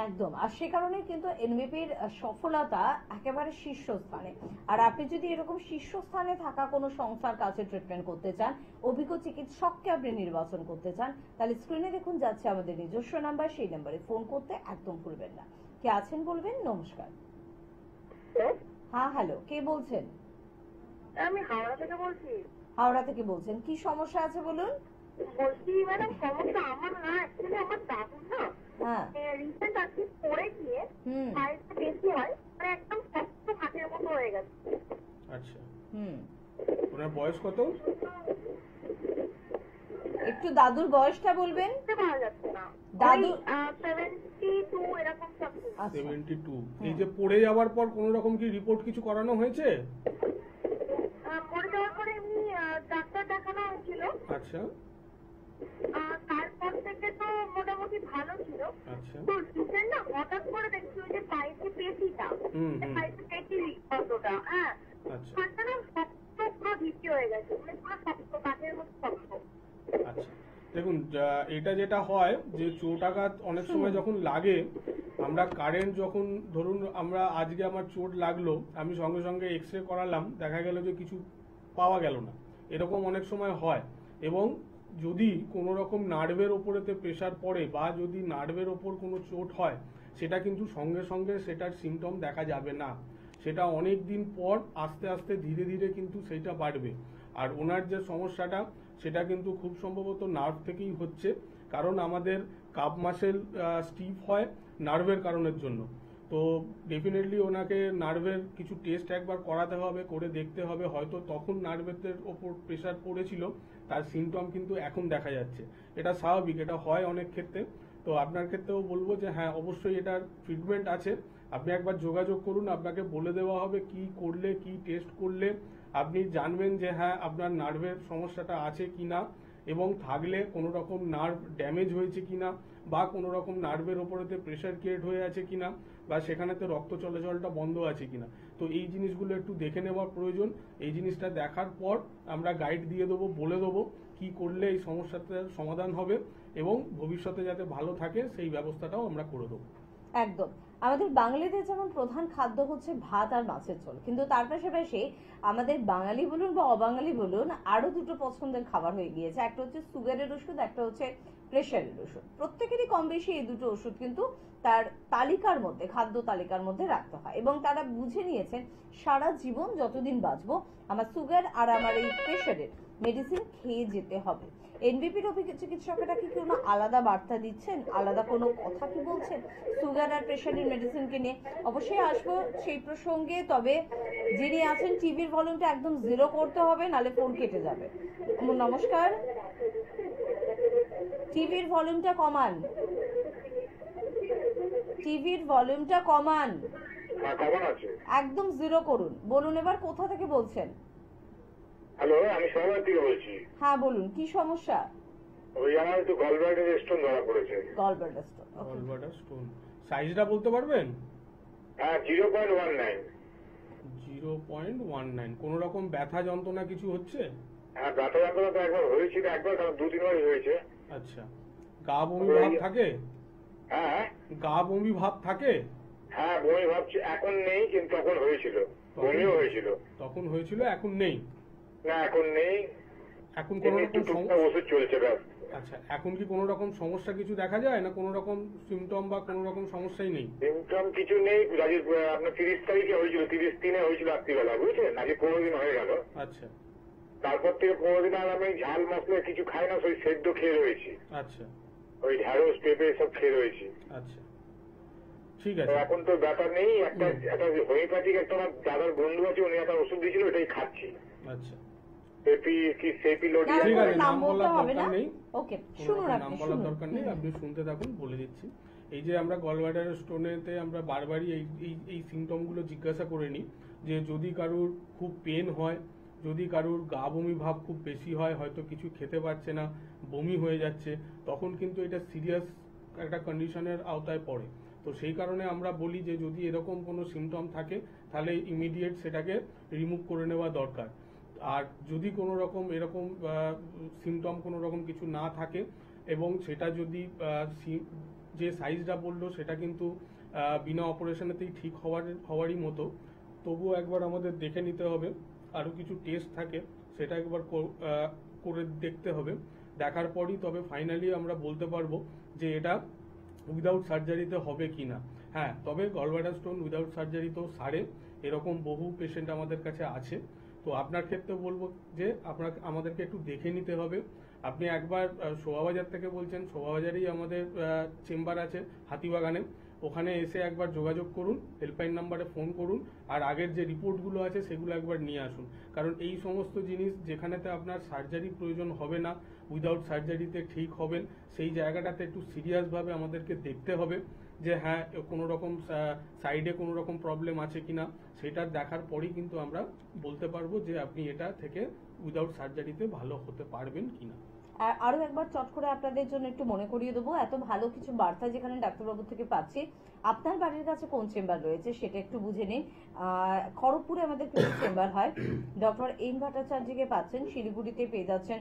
একদম। আর সে কারণে কিন্তু এনবিপির সফলতা একেবারে শীর্ষস্থানে। আর আপনি যদি এরকম শীর্ষস্থানে থাকা কোনো সংস্থার কাছে ট্রিটমেন্ট করতে চান, অভিজ্ঞ চিকিৎসককে আপনি নির্বাচন করতে চান, তাহলে স্ক্রিনে দেখুন যাচ্ছে আমাদের নিজস্ব নাম্বার, সেই নাম্বারে ফোন করতে একদম ভুলবেন না। কে আছেন বলবেন? নমস্কার। হ্যাঁ হ্যালো, কে বলছেন? আমি হাওড়া থেকে বলছি। হাওড়া থেকে বলছেন, কি সমস্যা আছে বলুন? বলছি ম্যাডাম, সমস্যা আমার না, অ্যাকচুয়ালি আমার দাদুর না হ্যাঁ। রিসেন্ট আজকে পড়ে গিয়ে সাইজটা বেশি হয়, মানে একদম শক্ত হাতের মতো হয়ে গেছে। আচ্ছা, ওনার বয়স কত? একটু দাদুর বয়সটা বলবেন। পাওয়া যাচ্ছে না। দাদু 72 এরকম সামথিং। 72। এই যে পড়ে যাওয়ার পর কোন রকম কি রিপোর্ট কিছু করানো হয়েছে? পড়ে যাওয়ার পরে এমনি ডাক্তার দেখানো হয়েছিল। আচ্ছা। তারপর থেকে তো মোটামুটি ভালো ছিল। আচ্ছা। তো রিসেন্ট না হঠাৎ করে দেখছি ওই যে পাইপে পেশিটা, পাইপে পেশি কতটা, হ্যাঁ, হাতটা না শক্ত পুরো ঢিপি হয়ে গেছে, মানে পুরো শক্ত কাঠের মতো শক্ত। আচ্ছা, দেখুন এটা যেটা হয় যে চোট আঘাত অনেক সময় যখন লাগে, আমরা কারেন্ট যখন ধরুন আমরা আজকে আমার চোট লাগলো, আমি সঙ্গে সঙ্গে এক্স রে করালাম, দেখা গেল যে কিছু পাওয়া গেল না, এরকম অনেক সময় হয়। এবং যদি কোনো রকম নার্ভের ওপরেতে প্রেশার পড়ে বা যদি নার্ভের ওপর কোনো চোট হয়, সেটা কিন্তু সঙ্গে সঙ্গে সেটার সিমটম দেখা যাবে না, সেটা অনেক দিন পর আস্তে আস্তে ধীরে ধীরে কিন্তু সেইটা বাড়বে। আর ওনার যে সমস্যাটা সেটা কিন্তু খুব সম্ভবত নার্ভ থেকেই হচ্ছে, কারণ আমাদের কাপ মাসেল স্টিফ হয় নার্ভের কারণের জন্য। তো ডেফিনেটলি ওনাকে নার্ভের কিছু টেস্ট একবার করাতে হবে, করে দেখতে হবে, হয়তো তখন নার্ভের ওপর প্রেশার পড়েছিল, তার সিমটম কিন্তু এখন দেখা যাচ্ছে। এটা স্বাভাবিক, এটা হয় অনেক ক্ষেত্রে। তো আপনার ক্ষেত্রেও বলবো যে হ্যাঁ, অবশ্যই এটার ট্রিটমেন্ট আছে, আপনি একবার যোগাযোগ করুন, আপনাকে বলে দেওয়া হবে কি করলে, কি টেস্ট করলে আপনি জানবেন যে হ্যাঁ আপনার নার্ভের সমস্যাটা আছে কিনা, এবং থাকলে কোনো রকম নার্ভ ড্যামেজ হয়েছে কিনা, বা কোনো রকম নার্ভের ওপরেতে প্রেশার ক্রিয়েট হয়ে আছে কিনা, বা সেখানেতে রক্ত চলাচলটা বন্ধ আছে কিনা। তো এই জিনিসগুলো একটু দেখে নেওয়ার প্রয়োজন। এই জিনিসটা দেখার পর আমরা গাইড দিয়ে দেবো, বলে দেবো কি করলে এই সমস্যাটার সমাধান হবে এবং ভবিষ্যতে যাতে ভালো থাকে সেই ব্যবস্থাটাও আমরা করে দেবো। একদম। আমাদের বাঙালিদের যেমন প্রধান খাদ্য হচ্ছে ভাত আর মাছের ঝোল, কিন্তু তার পাশাপাশি আমাদের বাঙালি বলুন বা অবাঙালি বলুন, আরো দুটো পছন্দের খাবার হয়ে গিয়েছে, একটা হচ্ছে সুগারের ওষুধ, একটা হচ্ছে প্রেশারের ওষুধ। প্রত্যেকেরই কম বেশি এই দুটো ওষুধ কিন্তু তার তালিকার মধ্যে, খাদ্য তালিকার মধ্যে রাখতে হয়, এবং তারা বুঝে নিয়েছেন সারা জীবন যতদিন বাঁচবো আমার সুগার আর আমার এই প্রেশারের মেডিসিন খেয়ে যেতে হবে। এনবিপির অভিজ্ঞ চিকিৎসকেরা কি কোনো আলাদা বার্তা দিচ্ছেন, আলাদা কোনো কথা কি বলছেন সুগার আর প্রেশারের মেডিসিনকে নিয়ে? অবশ্যই আসবো সেই প্রসঙ্গে, তবে যিনি আছেন টিভির ভলিউমটা একদম জিরো করতে হবে, নালে ফোন কেটে যাবে। নমস্কার, টিভির ভলিউমটা কমান, টিভির ভলিউমটা কমান, একদম জিরো করুন। বলুন এবার কোথা থেকে বলছেন? হ্যালো, আমি শহর থেকে বলছি। হ্যাঁ বলুন, কি সমস্যা? ওই আমার একটু গলব্লাডার স্টোন ধরা পড়েছে। গলব্লাডার স্টোন, গলব্লাডার স্টোন, সাইজটা বলতে পারবেন? হ্যাঁ, 0.19। 0.19। কোনো রকম ব্যথা যন্ত্রণা কিছু হচ্ছে? হ্যাঁ, ব্যথা যন্ত্রণা তো একবার হয়েছিল, একবার কারণ 2-3 হয়েছে। আচ্ছা, গা বমি ভাব থাকে? হ্যাঁ, গা বমি ভাব থাকে? হ্যাঁ বমি ভাবছি, এখন নেই, কিন্তু তখন হয়েছিল, বমিও হয়েছিল। তখন হয়েছিল, এখন নেই? না, এখন নেই। এখন কোনো রকম ওষুধ চলছে। আচ্ছা, এখন কি কোনো রকম সমস্যা কিছু দেখা যায় না? কোনো রকম সিমটম বা কোনো রকম সমস্যাই নেই? সিমটম কিছু নেই। আপনার 30 তারিখে হয়েছিল, 30/3 হয়েছিল রাত্রিবেলা, বুঝছেন? আজকে 15 দিন হয়ে গেল। আচ্ছা, তারপর থেকে 15 দিন আর আমি ঝাল মশলা কিছু খাই না, ওই সেদ্ধ খেয়ে রয়েছি। আচ্ছা, ওই ঢেঁড়স পেঁপে সব খেয়ে রয়েছি। আচ্ছা, ঠিক তো আছে। এখন তো ব্যাপার নেই। একটা হোমিওপ্যাথিক একটা আমার দাদার বন্ধু আছে, উনি একটা ওষুধ দিয়েছিল, ওটাই খাচ্ছি। আচ্ছা, ঠিক আছে, নাম বলতে হবে না। ওকে, শুনুন, নাম বলার দরকার নেই, আপনি শুনতে থাকুন, বলে দিচ্ছি। এই যে আমরা গলব্লাডার স্টোনেতে আমরা বারবারই এই সিমটমগুলো জিজ্ঞাসা করে নিই, যে যদি কারুর খুব পেন হয়, যদি কারুর গা বমি ভাব খুব বেশি হয়, হয়তো কিছু খেতে পারছে না, বমি হয়ে যাচ্ছে, তখন কিন্তু এটা সিরিয়াস একটা কন্ডিশনের আওতায় পড়ে। তো সেই কারণে আমরা বলি যে যদি এরকম কোনো সিমটম থাকে তাহলে ইমিডিয়েট সেটাকে রিমুভ করে নেওয়া দরকার। আর যদি কোনো রকম এরকম সিমটম কোনো রকম কিছু না থাকে, এবং সেটা যদি যে সাইজটা বললো সেটা কিন্তু বিনা অপারেশনেতেই ঠিক হওয়ারই মতো, তবুও একবার আমাদের দেখে নিতে হবে, আরও কিছু টেস্ট থাকে সেটা একবার করে দেখতে হবে। দেখার পরই তবে ফাইনালি আমরা বলতে পারবো যে এটা উইদাউট সার্জারিতে হবে কি না। হ্যাঁ, তবে গলব্লাডার স্টোন উইদাউট সার্জারিতেও সারে, এরকম বহু পেশেন্ট আমাদের কাছে আছে। তো আপনার ক্ষেত্রে বলবো যে আমাদেরকে একটু দেখে নিতে হবে। আপনি একবার শোভাবাজার থেকে বলছেন, শোভাবাজারেই আমাদের চেম্বার আছে হাতিবাগানে, ওখানে এসে একবার যোগাযোগ করুন, হেল্পলাইন নাম্বারে ফোন করুন, আর আগের যে রিপোর্টগুলো আছে সেগুলো একবার নিয়ে আসুন। কারণ এই সমস্ত জিনিস যেখানেতে আপনার সার্জারি প্রয়োজন হবে না, উইদাউট সার্জারিতে ঠিক হবেন, সেই জায়গাটাতে একটু সিরিয়াসভাবে আমাদেরকে দেখতে হবে যে হ্যাঁ কোনো রকম সাইডে কোনো রকম প্রবলেম আছে কিনা, সেটা দেখার পরেই কিন্তু আমরা বলতে পারবো যে আপনি এটা থেকে উইদাউট সার্জারিতে ভালো হতে পারবেন কিনা। আরো একবার চট করে আপনাদের জন্য একটু মনে করিয়ে দেবো, এত ভালো কিছু বার্তা যেখানে ডাক্তারবাবু থেকে পাচ্ছি, আপনার বাড়ির কাছে কোন চেম্বার রয়েছে সেটা একটু বুঝে নিন। খড়গপুরে আমাদের কিছু চেম্বার হয়, ডক্টর এম ভট্টাচার্যকে পাচ্ছেন, শিলিগুড়িতে পেয়ে যাচ্ছেন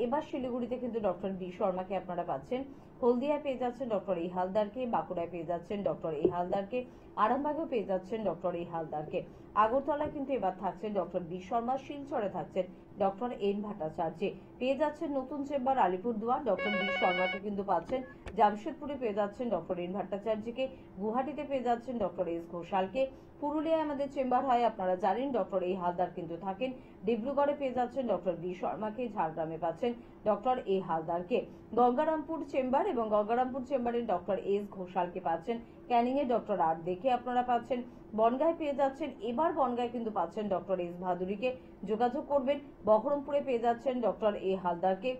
এবার শিলিগুড়িতে কিন্তু ডক্টর বি শর্মাকে আপনারা পাচ্ছেন, হলদিয়ায় পেয়ে যাচ্ছেন ডক্টর এ হালদারকে, বাঁকুড়ায় পেয়ে যাচ্ছেন ডক্টর এ হালদারকে, আরামবাগেও পেয়ে যাচ্ছেন ডক্টর এ হালদারকে, আগরতলায় কিন্তু এবার থাকছেন ডক্টর বি শর্মা, শিলচরে থাকছেন ডক্টর এন ভট্টাচার্য, পেয়ে যাচ্ছেন নতুন চেম্বার আলিপুরদুয়ার ডক্টর বি শর্মাকে কিন্তু পাচ্ছেন, জামশেদপুরে পেয়ে যাচ্ছেন ডক্টর এন ভট্টাচার্যকে, গুয়াহাটিতে পেয়ে যাচ্ছেন ডক্টর এস ঘোষালকে, পুরুলিয়ায় আমাদের চেম্বার হয় আপনারা জানেন ডক্টর এ হালদার কিন্তু থাকেন, ডিব্রুগড়ে পেয়ে যাচ্ছেন ডক্টর বি শর্মাকে, ঝাড়গ্রামে পাচ্ছেন ডক্টর এ হালদারকে, গঙ্গারামপুর চেম্বার এবং গঙ্গারামপুর চেম্বারের ডক্টর এস ঘোষালকে পাচ্ছেন, ক্যানিং এ ডক্টর আর দেখে আপনারা পাচ্ছেন, বনগাঁয় পেয়ে যাচ্ছেন, এবার বনগাঁয় কিন্তু পাচ্ছেন ডক্টর এস ভাদুরীকে, যোগাযোগ করবেন, বহরমপুরে পেয়ে যাচ্ছেন ডক্টর এ হালদারকে,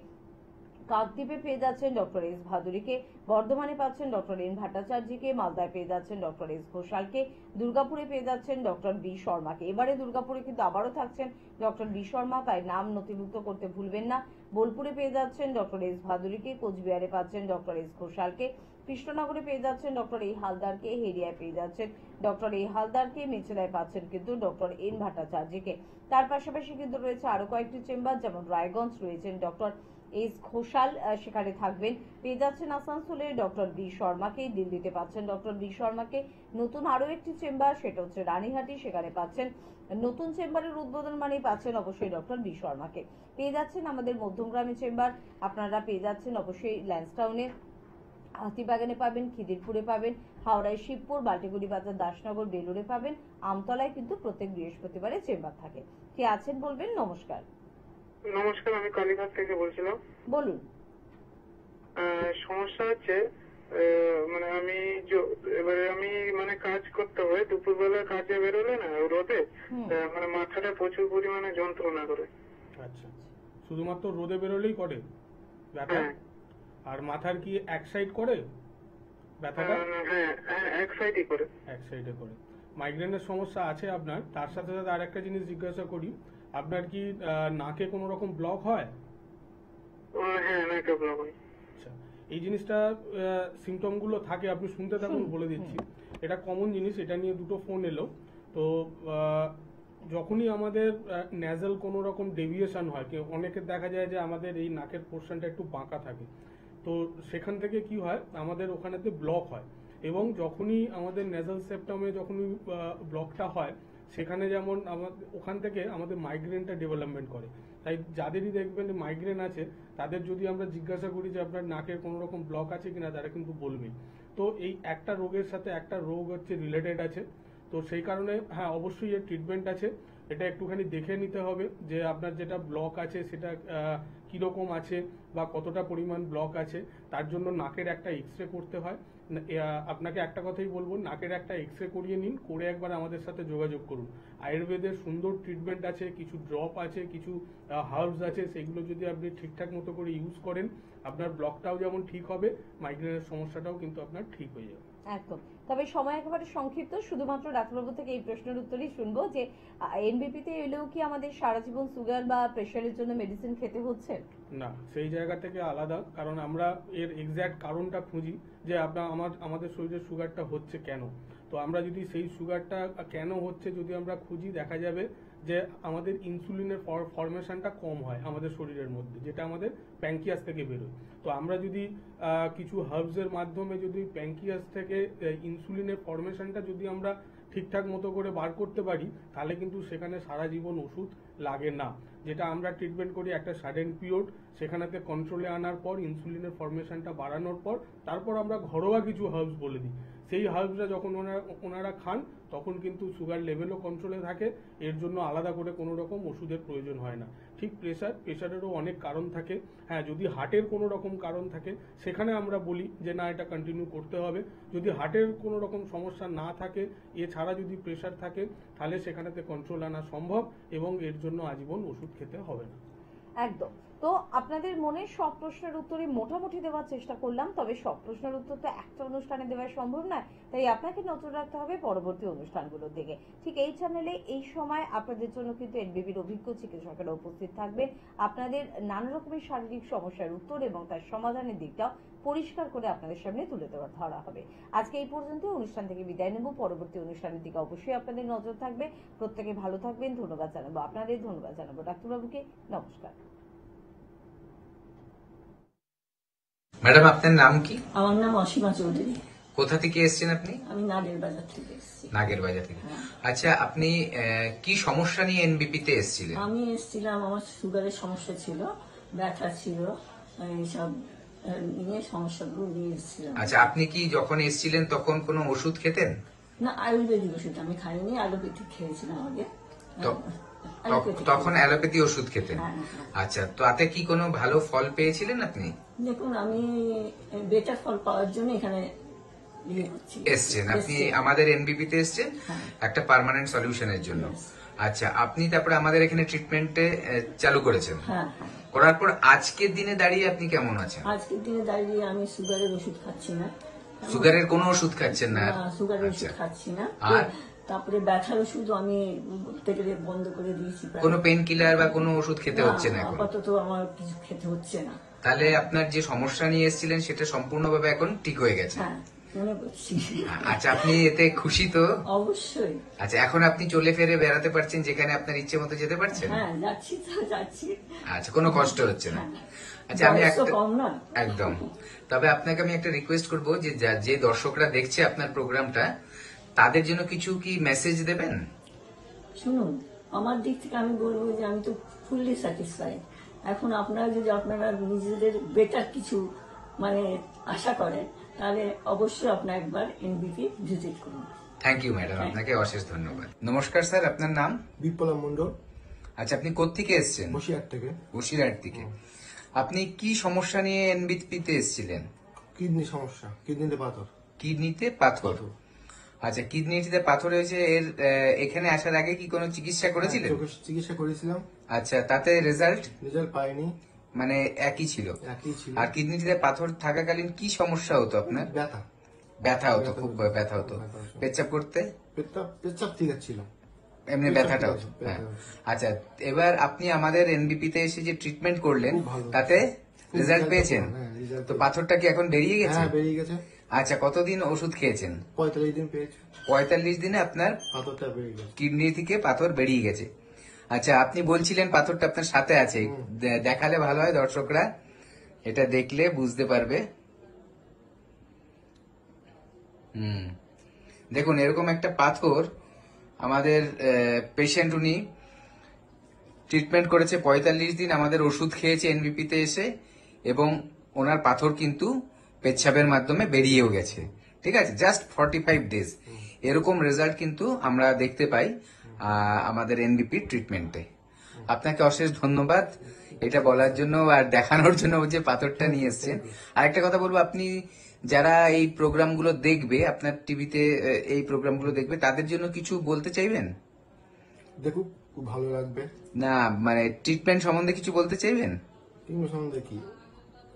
কাকদ্বীপে পেয়ে যাচ্ছেন ডক্টর এস ভাদুরীকে, বর্ধমানে পাচ্ছেন ডক্টর এন ভট্টাচার্যকে, মালদায় পেয়ে যাচ্ছেন ডক্টর এস ঘোষালকে, দুর্গাপুরে পেয়ে যাচ্ছেন ডক্টর বি শর্মাকে। এবারে দুর্গাপুরে কিন্তু আবারও থাকছেন ডক্টর বি শর্মা, তাই নাম নথিভুক্ত করতে ভুলবেন না। বোলপুরে পেয়ে যাচ্ছেন ডক্টর এস ভাদুরীকে, কোচবিহারে পাচ্ছেন ডক্টর এস ঘোষালকে, কৃষ্ণনগরে পেয়ে যাচ্ছেন ডক্টর এ হালদারকে, হেরিয়ায় পেয়ে যাচ্ছেন ডক্টর এ হালদারকে, মেচেদায় পাচ্ছেন কিন্তু ডক্টর এন ভট্টাচার্যকে। তার পাশাপাশি কিন্তু রয়েছে আরো কয়েকটি চেম্বার, যেমন রায়গঞ্জ রয়েছেন ডক্টর এস ঘোষাল, সেখানে থাকবেন, পেয়ে যাচ্ছেন আসানসোলে ডক্টর বি শর্মাকে, দিল্লিতে পাচ্ছেন ডক্টর বি শর্মাকে, নতুন আরো একটি চেম্বার সেটা হচ্ছে রানীহাটি, সেখানে পাচ্ছেন নতুন চেম্বারের উদ্বোধন মানেই পাচ্ছেন অবশ্যই ডক্টর বি শর্মাকে। পেয়ে যাচ্ছেন আমাদের মধ্যমগ্রামে চেম্বার, আপনারা পেয়ে যাচ্ছেন অবশ্যই ল্যান্সটাউনে, হাতিবাগানে পাবেন, খিদিরপুরে পাবেন, হাওড়ায় শিবপুর, বাল্টিগুড়ি বাজার, দাসনগর, বেলুড়ে পাবেন, আমতলায় কিন্তু প্রত্যেক বৃহস্পতিবারে চেম্বার থাকে। কে আছেন বলবেন? নমস্কার। নমস্কার, আমি কালীঘাট থেকে বলছিলাম। বলুন। সমস্যা হচ্ছে মানে এবারে আমি মানে কাজ করতে হয়, দুপুরবেলা কাজে বেরোলে না রোদে, মানে মাথাটা প্রচুর পরিমাণে যন্ত্রণা করে। আচ্ছা, শুধুমাত্র রোদে বেরোলেই করে ব্যথা? হ্যাঁ। আর মাথার কি এক সাইড করে ব্যথাটা? হ্যাঁ, এক সাইডই করে। এক সাইডে করে। মাইগ্রেনের সমস্যা আছে আপনার, তার সাথে সাথে আর একটা জিনিস জিজ্ঞাসা করি, আপনার কি নাকে কোনো রকম ব্লক হয়? হ্যাঁ, নাকে ব্লক হয়। আচ্ছা, এই জিনিসটা সিমটম গুলো থাকে, আপনি শুনতে থাকুন, বলে দিচ্ছি। এটা কমন জিনিস, এটা নিয়ে দুটো ফোন এলো। তো যখনই আমাদের ন্যাজাল কোনো রকম ডেভিয়েশন হয়, অনেকের দেখা যায় যে আমাদের এই নাকের পোর্শনটা একটু বাঁকা থাকে, তো সেখান থেকে কি হয়, আমাদের ওখানেতে ব্লক হয়, এবং যখনই আমাদের নেজাল সেপ্টামে যখনই ব্লকটা হয়, সেখানে যেমন আমাদের ওখান থেকে আমাদের মাইগ্রেনটা ডেভেলপমেন্ট করে। তাই যাদেরই দেখবেন মাইগ্রেন আছে, তাদের যদি আমরা জিজ্ঞাসা করি যে আপনার নাকের কোনো রকম ব্লক আছে কিনা, তারা কিন্তু বলবেই। তো এই একটা রোগের সাথে একটা রোগ হচ্ছে রিলেটেড আছে, তো সেই কারণে হ্যাঁ অবশ্যই এর ট্রিটমেন্ট আছে। এটা একটুখানি দেখে নিতে হবে যে আপনার যেটা ব্লক আছে সেটা কিরকম আছে বা কতটা পরিমাণ ব্লক আছে। তার জন্য নাকের একটা এক্সরে করতে হয়। আপনাকে একটা কথাই বলবো, নাকের একটা এক্সরে করিয়ে নিন, করে একবার আমাদের সাথে যোগাযোগ করুন। আয়ুর্বেদের সুন্দর ট্রিটমেন্ট আছে, কিছু ড্রপ আছে, কিছু হার্বস আছে, সেগুলো যদি আপনি ঠিকঠাক মতো করে ইউজ করেন, আপনার ব্লকটাও যেমন ঠিক হবে, মাইগ্রেনের সমস্যাটাও কিন্তু আপনার ঠিক হয়ে যাবে। একদম। তবে সময় একেবারে সংক্ষিপ্ত, শুধুমাত্র ডাক্তারবাবু থেকে এই প্রশ্নের উত্তরই শুনবো যে এনবিপিতে এলেও কি আমাদের সারা জীবন সুগার বা প্রেশারের জন্য মেডিসিন খেতে হচ্ছে? না, সেই জায়গা থেকে আলাদা, কারণ আমরা এর এক্স্যাক্ট কারণটা খুঁজি যে আমাদের শরীরে সুগারটা হচ্ছে কেন। তো আমরা যদি সেই সুগারটা কেন হচ্ছে যদি আমরা খুঁজি, দেখা যাবে যে আমাদের ইনসুলিনের ফরমেশনটা কম হয় আমাদের শরীরের মধ্যে, যেটা আমাদের প্যাঙ্কিয়াস থেকে বেরোয়। তো আমরা যদি কিছু হার্বসের মাধ্যমে যদি প্যাঙ্কিয়াস থেকে ইনসুলিনের ফরমেশনটা যদি আমরা ঠিকঠাক মতো করে বার করতে পারি, তাহলে কিন্তু সেখানে সারা জীবন ওষুধ লাগে না। যেটা আমরা ট্রিটমেন্ট করি একটা সাডেন পিরিয়ড, সেখানেতে কন্ট্রোলে আনার পর ইনসুলিনের ফরমেশনটা বাড়ানোর পর তারপর আমরা ঘরোয়া কিছু হার্বস বলে দিই। সেই হার্বসটা যখন ওনারা খান, তখন কিন্তু সুগার লেভেলও কন্ট্রোলে থাকে, এর জন্য আলাদা করে কোনো রকম ওষুধের প্রয়োজন হয় না। ঠিক প্রেশারেরও অনেক কারণ থাকে। হ্যাঁ, যদি হার্টের কোনো রকম কারণ থাকে, সেখানে আমরা বলি যে না, এটা কন্টিনিউ করতে হবে। যদি হার্টের কোনো রকম সমস্যা না থাকে, এছাড়া যদি প্রেশার থাকে, তাহলে সেখানেতে কন্ট্রোল আনা সম্ভব এবং এর জন্য আজীবন ওষুধ খেতে হবে না। একদম। তো আপনাদের মনে সব প্রশ্নের উত্তরই মোটামুটি দেওয়ার চেষ্টা করলাম, তবে সব প্রশ্নের উত্তর তো একটা অনুষ্ঠানে দেওয়া সম্ভব নয়, তাই আপনাকে নজর রাখতে হবে পরবর্তী অনুষ্ঠানগুলোর দিকে। ঠিক এই চ্যানেলে এই সময় আপনাদের জন্য কিন্তু এনবিবির অভিজ্ঞ চিকিৎসকেরা উপস্থিত থাকবেন, আপনাদের নানা রকমের শারীরিক সমস্যার উত্তর এবং তার সমাধানের দিকটাও পরিষ্কার করে আপনাদের সামনে তুলে ধরা হবে। আজকে এই পর্যন্ত অনুষ্ঠান থেকে বিদায় নেব, পরবর্তী অনুষ্ঠানের দিকে অবশ্যই আপনাদের নজর থাকবে। প্রত্যেকে ভালো থাকবেন, ধন্যবাদ জানাবো আপনাদের, ধন্যবাদ জানাবো ডাক্তারবাবুকে, নমস্কার। ম্যাডাম আপনার নাম কি? আমার নাম অসীমা চৌধুরী। কোথা থেকে এসেছেন আপনি? আমি নাগের বাজার থেকে এসেছি। নাগের বাজার থেকে। হ্যাঁ। আচ্ছা, আপনি কি সমস্যা নিয়ে এনবিপি তে এসেছিলেন? আমি এসেছিলাম, আমার সুগারের সমস্যা ছিল, ব্যথা ছিল, এইসব নিয়ে সমস্যাগুলো নিয়ে এসেছিলাম। আচ্ছা, আপনি কি যখন এসেছিলেন তখন কোনো ওষুধ খেতেন? না, আয়ুর্বেদিক ওষুধ আমি খাইনি, অ্যালোপ্যাথিক খেয়েছিলাম আগে। অ্যালোপ্যাথিক তখন অ্যালোপ্যাথি ওষুধ খেতেন? হ্যাঁ, হ্যাঁ। আচ্ছা, তাতে কি কোনো ভালো ফল পেয়েছিলেন আপনি? দেখুন, আমি বেটার ফল পাওয়ার জন্য এখানে এসছেন আপনি আমাদের এনবিপি তে এসছেন হ্যাঁ। একটা পার্মানেন্ট সলিউশনের জন্য। আচ্ছা, আপনি তারপরে আমাদের এখানে ট্রিটমেন্টে চালু করেছেন। হ্যাঁ, হ্যাঁ। করার পর আজকের দিনে দাঁড়িয়ে আপনি কেমন আছেন? আজকের দিনে দাঁড়িয়ে আমি সুগারের ওষুধ খাচ্ছি না। সুগারের কোনো ওষুধ খাচ্ছেন না? না, সুগারের ওষুধ আচ্ছা। খাচ্ছি না। আর? তারপরে ব্যথার ওষুধ আমি থেকে বন্ধ করে দিয়েছি প্রায়। কোনো পেন কিলার বা কোনো ওষুধ খেতে হচ্ছে না এখন? আপাতত আমার কিছু খেতে হচ্ছে না। তাহলে আপনার যে সমস্যা নিয়ে এসেছিলেন সেটা সম্পূর্ণভাবে এখন ঠিক হয়ে গেছে? হ্যাঁ, মনে করছি। আচ্ছা, আপনি এতে খুশি তো? অবশ্যই। আচ্ছা, এখন আপনি চলে ফিরে বেড়াতে পারছেন, যেখানে আপনার ইচ্ছে মতো যেতে পারছেন? হ্যাঁ, যাচ্ছি তো যাচ্ছি। আচ্ছা, কোনো কষ্ট হচ্ছে না? হ্যাঁ। আচ্ছা, আমি বয়স তো একটা কম না। একদম, তবে আপনাকে আমি একটা রিকোয়েস্ট করব যে যে দর্শকরা দেখছে আপনার প্রোগ্রামটা, তাদের জন্য কিছু কি মেসেজ দেবেন? শুনুন, আমার দিক থেকে আমি বলবো যে আমি তো ফুললি স্যাটিসফাইড। এখন আপনারা যদি আপনারা নিজেদের বেটার কিছু মানে আশা করেন, তাহলে অবশ্যই আপনার একবার এনবিপি ভিজিট করুন। থ্যাংক ইউ ম্যাডাম, আপনাকে অশেষ ধন্যবাদ। নমস্কার স্যার, আপনার নাম? বিপ্লব মন্ডল, আচ্ছা, আপনি কোত্থেকে এসেছেন? বসিরহাট থেকে। বসিরহাট থেকে। আপনি কি সমস্যা নিয়ে এনবিপি তে এসেছিলেন? কিডনি সমস্যা, কিডনিতে পাথর। কিডনিতে পাথর। আচ্ছা, কিডনিতে পাথর হয়েছে, এর এখানে আসার আগে কি কোনো চিকিৎসা করেছিলেন? চোখের চিকিৎসা করেছিলাম, আচ্ছা, তাতে রেজাল্ট রেজাল্ট পাইনি, মানে একই ছিল? একই ছিল। আর কিডনিতে পাথর থাকাকালীন কি সমস্যা হতো আপনার? ব্যথা, ব্যথা হতো, খুব ব্যথা হতো। পেচ্ছাপ করতে? পেচ্ছাপ ঠিক ছিল, এমনি ব্যথাটা হতো? ব্যথা হ্যাঁ। হতো। আচ্ছা, এবার আপনি আমাদের এনবিপি তে এসে যে ট্রিটমেন্ট করলেন, খুব ভালো। তাতে খুব রেজাল্ট result পেয়েছেন? হ্যাঁ, result তো পেয়েছি। পাথরটা কি এখন বেরিয়ে গেছে? হ্যাঁ, বেরিয়ে গেছে। আচ্ছা, কতদিন ওষুধ খেয়েছেন? 45 দিন পেয়েছি, 45 দিনে আপনার পাথরটা বেরিয়ে গেছে। কিডনি থেকে পাথর বেরিয়ে গেছে। আচ্ছা, আপনি বলছিলেন পাথরটা আপনার সাথে আছে, দেখালে ভালো হয়, দর্শকরা এটা দেখলে বুঝতে পারবে। দেখুন, এরকম একটা পাথর আমাদের পেশেন্ট, উনি ট্রিটমেন্ট করেছে 45 দিন, আমাদের ওষুধ খেয়েছে এনবিপি তে এসে, এবং ওনার পাথর কিন্তু পেচ্ছাবের মাধ্যমে বেরিয়েও গেছে। ঠিক আছে, জাস্ট 45 ডেজ। এরকম রেজাল্ট কিন্তু আমরা দেখতে পাই আমাদের এনবিপি ট্রিটমেন্টে। আপনাকে অশেষ ধন্যবাদ এটা বলার জন্য আর দেখানোর জন্য যে পাথরটা নিয়ে এসেছেন। আরেকটা কথা বলবো, আপনি যারা এই প্রোগ্রামগুলো দেখবে, আপনার টিভিতে এই প্রোগ্রামগুলো দেখবে, তাদের জন্য কিছু বলতে চাইবেন? দেখুক, খুব ভালো লাগবে। না, মানে ট্রিটমেন্ট সম্বন্ধে কিছু বলতে চাইবেন? ট্রিটমেন্ট সম্বন্ধে কি,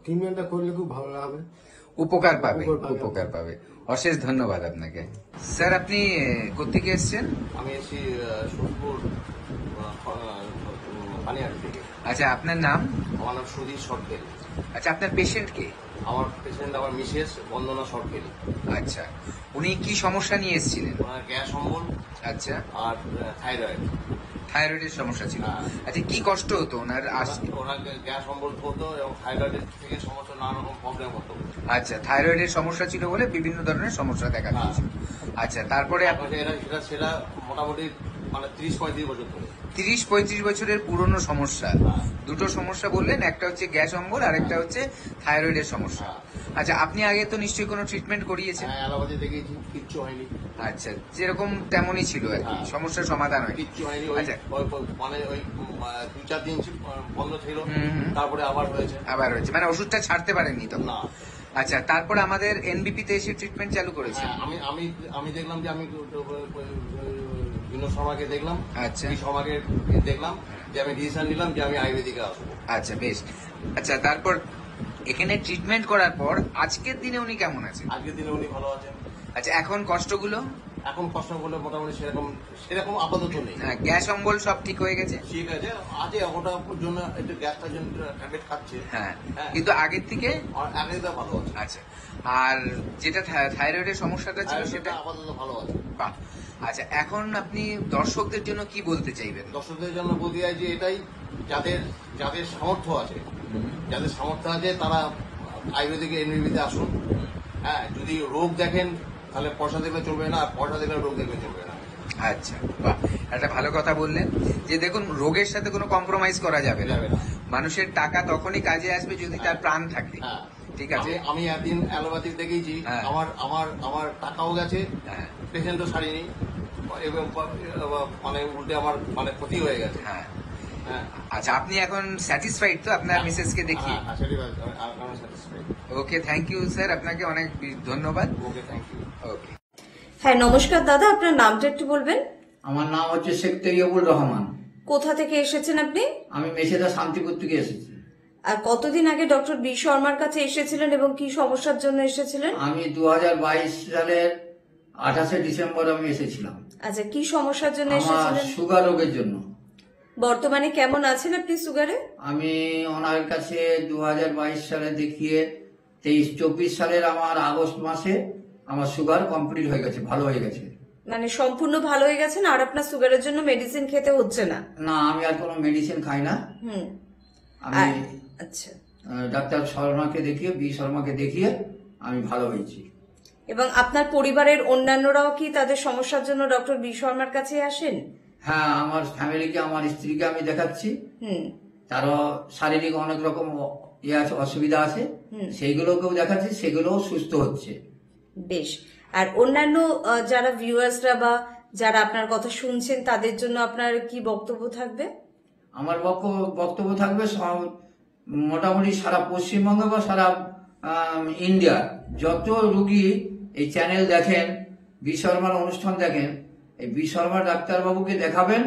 ট্রিটমেন্টটা করলে খুব ভালো লাগবে, উপকার পাবে, উপকার পাবে। উপকার পাবে। অশেষ ধন্যবাদ আপনাকে। স্যার, আপনি কোথেকে এসেছেন? আমি এসেছি সোদপুর পানিহাটি থেকে। আচ্ছা, আপনার নাম? আমার নাম সুধীর সরকেল। আচ্ছা, আপনার পেশেন্ট কে? আমার পেশেন্ট আমার মিসেস বন্দনা সরকেল। আচ্ছা, উনি কি সমস্যা নিয়ে এসেছিলেন? ওনার গ্যাস অম্বল আচ্ছা, আর থাইরয়েড। থাইরয়েডের সমস্যা ছিল। হ্যাঁ। আচ্ছা, কি কষ্ট হতো ওনার? ওনার গ্যাস অম্বল হতো এবং থাইরয়েডের থেকে সমস্যা নানা রকম প্রবলেম হতো। আচ্ছা, থাইরয়েডের সমস্যা ছিল বলে বিভিন্ন ধরনের সমস্যা দেখা হ্যাঁ। দিয়েছে। আচ্ছা, তারপরে সেটা মোটামুটি মানে 30-35 বছর ধরে। 30-35 বছরের পুরনো সমস্যা। হ্যাঁ। দুটো সমস্যা বললেন, একটা হচ্ছে গ্যাস অম্বল আর একটা হচ্ছে থাইরয়েডের সমস্যা। হ্যাঁ। আচ্ছা, আপনি আগে তো নিশ্চয়ই কোনো ট্রিটমেন্ট করিয়েছেন? হ্যাঁ, অ্যালোপ্যাথি দেখিয়েছি, কিচ্ছু হয়নি। আচ্ছা, যেরকম তেমনই ছিল আর কি, হ্যাঁ। সমস্যার সমাধান হয়। কিচ্ছু হয়নি। ওই আচ্ছা। মানে ওই 2-4 দিন বন্ধ ছিল, হুম। তারপরে আবার হয়েছে। আবার হয়েছে, মানে ওষুধটা ছাড়তে পারেননি তখন? না। আচ্ছা, তারপর আমাদের এনবিপি তে এসে ট্রিটমেন্ট চালু করেছেন? হ্যাঁ, আমি দেখলাম যে আমি বিনোদ শর্মাকে দেখলাম। আচ্ছা। এই শর্মাকে দেখলাম যে আমি ডিসিশন নিলাম যে আমি আয়ুর্বেদিকে আসবো। আচ্ছা, বেশ। আচ্ছা, তারপর এখানে ট্রিটমেন্ট করার পর আজকের দিনে উনি কেমন আছেন? আজকের দিনে উনি ভালো আছেন। আচ্ছা, এখন কষ্টগুলো? এখন কষ্ট করলে মোটামুটি সেরকম আপাতত নেই। গ্যাস অম্বল সব ঠিক হয়ে গেছে? ঠিক আছে, আজকে ওটার জন্য একটু গ্যাসটার জন্য ট্যাবলেট খাচ্ছে। হ্যাঁ, হ্যাঁ। কিন্তু আগের থেকে? আর আগে তো ভালো আছে। আচ্ছা, আর যেটা থাইরয়েডের সমস্যাটা ছিল সেটা? আপাতত ভালো আছে। বাহ। আচ্ছা, এখন আপনি দর্শকদের জন্য কি বলতে চাইবেন? দর্শকদের জন্য বলতে চাই যে এটাই, যাদের সামর্থ্য আছে, তারা আয়ুর্বেদিক এনবিপিতে আসুন। হ্যাঁ, যদি রোগ দেখেন তাহলে পয়সা দেখলে চলবে না, আর পয়সা দেখলে রোগ দেখলে চলবে না। আচ্ছা, বাহ, একটা ভালো কথা বললেন যে দেখুন রোগের সাথে কোনো কম্প্রোমাইজ করা যাবে না। মানুষের টাকা তখনই কাজে আসবে যদি তার প্রাণ থাকে। হ্যাঁ, ঠিক আছে। আমি একদিন অ্যালোপ্যাথিক দেখিয়েছি, হ্যাঁ। আমার টাকাও গেছে, হ্যাঁ, পেশেন্টও সারিনি, এবং মানে উল্টে আমার মানে ক্ষতি হয়ে গেছে। হ্যাঁ। হ্যাঁ, আচ্ছা, আপনি এখন স্যাটিসফাইড তো আপনার মিসেসকে দেখিয়ে? হ্যাঁ, সেটাই আমি satisfied. Okay, thank you sir, আপনাকে অনেক ধন্যবাদ। Okay, thank you. ওকে। হ্যাঁ, নমস্কার দাদা, আপনার নামটা একটু বলবেন? আমার নাম হচ্ছে শেখ তৈয়বুর রহমান। কোথা থেকে এসেছেন আপনি? আমি মেছেদা শান্তিপুর থেকে এসেছি। আর কতদিন আগে ডক্টর বি শর্মার কাছে এসেছিলেন এবং কি সমস্যার জন্য এসেছিলেন? আমি 2022 সালের 28শে ডিসেম্বর আমি এসেছিলাম। আচ্ছা, কি সমস্যার জন্য আমার এসেছিলেন? সুগার রোগের জন্য। বর্তমানে কেমন আছেন আপনি সুগারে? আমি ওনার কাছে 2022 সালে দেখিয়ে 23-24 সালের আমার আগস্ট মাসে আমার সুগার কমপ্লিট হয়ে গেছে, ভালো হয়ে গেছে। মানে সম্পূর্ণ ভালো হয়ে গেছেন আর আপনার সুগারের জন্য মেডিসিন খেতে হচ্ছে না? না, আমি আর কোনো মেডিসিন খাই না। আমি আচ্ছা, ডাক্তার শর্মাকে দেখিয়ে, বি শর্মাকে দেখিয়ে আমি ভালো হয়েছি। এবং আপনার পরিবারের অন্যান্যরাও কি তাদের সমস্যার জন্য ডক্টর বি শর্মার কাছে আসেন? হ্যাঁ, আমার ফ্যামিলিকে, আমার স্ত্রীকে আমি দেখাচ্ছি। তারও শারীরিক অনেক রকম আছে, অসুবিধা আছে, সেইগুলোকেও দেখাচ্ছি, সেগুলোও সুস্থ হচ্ছে। বেশ। আর অন্যান্য যারা ভিউয়ার্সরা বা যারা আপনার কথা শুনছেন তাদের জন্য আপনার কি বক্তব্য থাকবে? আমার বক্তব্য থাকবে মোটামুটি সারা পশ্চিমবঙ্গ বা সারা ইন্ডিয়া যত রুগী এই চ্যানেল দেখেন, বি শর্মার অনুষ্ঠান দেখেন, এই বি শর্মা ডাক্তারবাবুকে দেখাবেন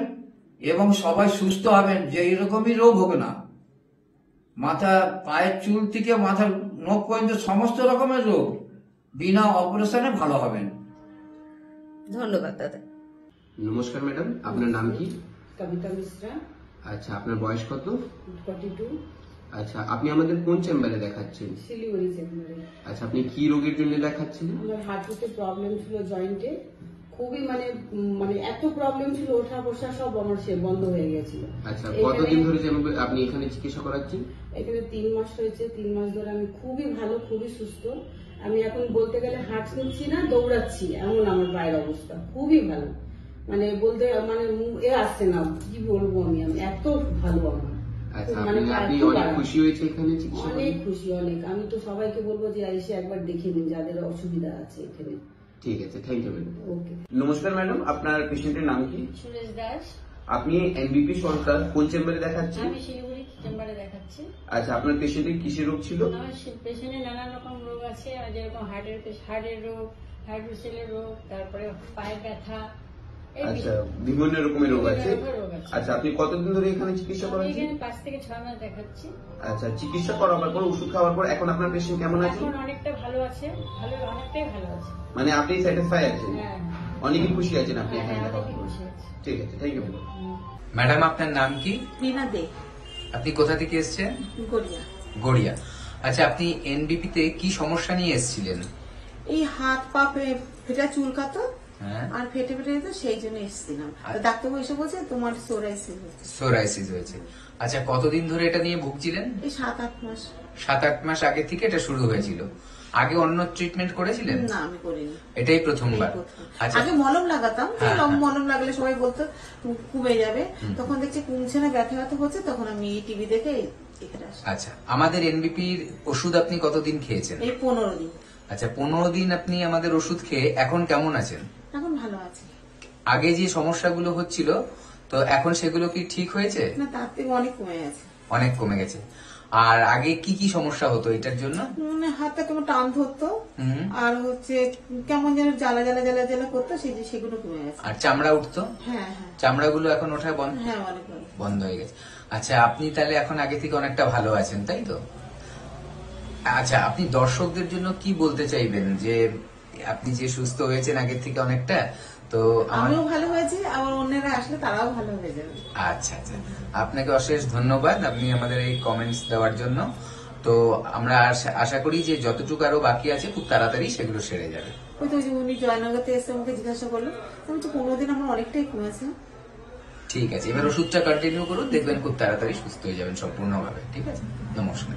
এবং সবাই সুস্থ হবেন। যে এরকমই রোগ হবে না, মাথা পায়ের চুল থেকে মাথার নখ পর্যন্ত সমস্ত রকমের রোগ বিনা অপারেশনে ভালো হবেন। ধন্যবাদ দাদা। নমস্কার ম্যাডাম, আপনার নাম কি? কবিতা মিশ্রা। আচ্ছা, আপনার বয়স কত? 42। আচ্ছা, আপনি আমাদের কোন চেম্বারে দেখাচ্ছেন? শিলিগুড়ি চেম্বারে। আচ্ছা, আপনি কি রোগের জন্য দেখাচ্ছেন? আমার হাঁটুতে প্রবলেম ছিল, জয়েন্টে খুবই মানে এত প্রবলেম ছিল, ওঠা বসা সব আমার সে বন্ধ হয়ে গেছিল। আচ্ছা, কতদিন ধরে আপনি এখানে চিকিৎসা করাচ্ছেন? এখানে 3 মাস হয়েছে। 3 মাস ধরে আমি খুবই ভালো, খুবই সুস্থ। আমি এখন বলতে গেলে হাঁটছি না, দৌড়াচ্ছি, এমন আমার পায়ের অবস্থা খুবই ভালো। মানে বলতে মানে আসছে না, কি বলবো আমি এত ভালো আমার। আচ্ছা, আপনি অনেক খুশি হয়েছে এখানে চিকিৎসা করে? অনেক খুশি, অনেক। আমি তো সবাইকে বলবো যে এসে একবার দেখে নিন যাদের অসুবিধা আছে এখানে। ঠিক আছে, থ্যাংক ইউ ম্যাডাম। ওকে। নমস্কার ম্যাডাম, আপনার পেশেন্টের নাম কি? সুরেশ দাস। আপনি এনবিপি সরকার কোন চেম্বারে দেখাচ্ছেন? আমি শিলিগুড়ি চেম্বারে দেখাচ্ছি। আচ্ছা, আপনার পেশেন্টের কিসের রোগ ছিল? আমার পেশেন্টের নানান রকম রোগ আছে, যেরকম হার্টের রোগ, হাইড্রোসেলের রোগ, তারপরে পায়ের ব্যথা। আচ্ছা, বিভিন্ন রকমের রোগ আছে। আচ্ছা, আপনি কতদিন ধরে এখানে চিকিৎসা করাচ্ছেন? 5 থেকে 6 মাস দেখাচ্ছি। আচ্ছা, চিকিৎসা করাবার পর, ওষুধ খাওয়ার পর এখন আপনার পেশেন্ট কেমন আছে? এখন অনেকটা ভালো আছে, অনেকটাই ভালো আছে। মানে আপনি স্যাটিসফাই আছেন? হ্যাঁ, অনেকই খুশি আছেন আপনি এখানে? অনেকই খুশি আছি। ঠিক আছে, থ্যাংক ইউ ম্যাডাম। ম্যাডাম, আপনার নাম কি? রিনা দে। আপনি কোথা থেকে এসেছেন? গড়িয়া। গড়িয়া। আচ্ছা, আপনি এনবিপিতে কি সমস্যা নিয়ে এসেছিলেন? এই হাত পা ফেটা চুলকাতো হ্যাঁ, আর ফেটে যেত, সেই জন্য এসেছিলাম। ডাক্তারবাবু এসে বলছে তোমার সোরাইসিস হয়েছে। আচ্ছা, কতদিন ধরে এটা নিয়ে ভুগছিলেন? এই 7-8 মাস। 7-8 মাস আগে থেকে এটা শুরু হয়েছিল? আগে অন্য ট্রিটমেন্ট করেছিলেন? না, আমি করিনি, এটাই প্রথমবার। আচ্ছা, আগে মলম লাগাতাম, মলম লাগালে সবাই বলতো কমে যাবে, তখন দেখছি কমছে না, ব্যথা হচ্ছে, তখন আমি টিভি দেখে এখানে আসি। আচ্ছা, আমাদের এনবিপির ওষুধ আপনি কতদিন খেয়েছেন? এই 15 দিন। আচ্ছা, 15 দিন আপনি আমাদের ওষুধ খেয়ে এখন কেমন আছেন? এখন ভালো আছে। আগে যে সমস্যাগুলো হচ্ছিল তো এখন সেগুলো কি ঠিক হয়েছে? না, তার থেকে অনেক কমে গেছে। অনেক কমে গেছে। আর আগে কি কি সমস্যা হতো এটার জন্য? হাতটা কেমন টান ধরতো, আর হচ্ছে কেমন যেন জ্বালা জ্বালা জ্বালা জ্বালা করতো, সেগুলো কমে গেছে। আর চামড়া উঠতো? হ্যাঁ, চামড়াগুলো এখন ওঠা বন্ধ? হ্যাঁ, অনেক বন্ধ হয়ে গেছে। আচ্ছা, আপনি তাহলে এখন আগে থেকে অনেকটা ভালো আছেন, তাই তো? আচ্ছা, আপনি দর্শকদের জন্য কি বলতে চাইবেন যে আপনি যে সুস্থ হয়েছেন আগের থেকে অনেকটা, তো আমিও ভালো হয়েছি, আবার অন্যরা আসলে তারাও ভালো হয়ে যাবে। আচ্ছা আচ্ছা, আপনাকে অশেষ ধন্যবাদ আপনি আমাদের এই কমেন্টস দেওয়ার জন্য। তো আমরা আশা করি যে যতটুকু আরো বাকি আছে খুব তাড়াতাড়ি সেগুলো সেরে যাবে। ওই তো উনি জয়নগরতে এসে আমাকে জিজ্ঞাসা করলো, আমি তো 15 দিন আমার অনেকটাই কমেছে। ঠিক আছে, এবার ওষুধটা কন্টিনিউ করুন, দেখবেন খুব তাড়াতাড়ি সুস্থ হয়ে যাবেন সম্পূর্ণভাবে। ঠিক আছে, নমস্কার।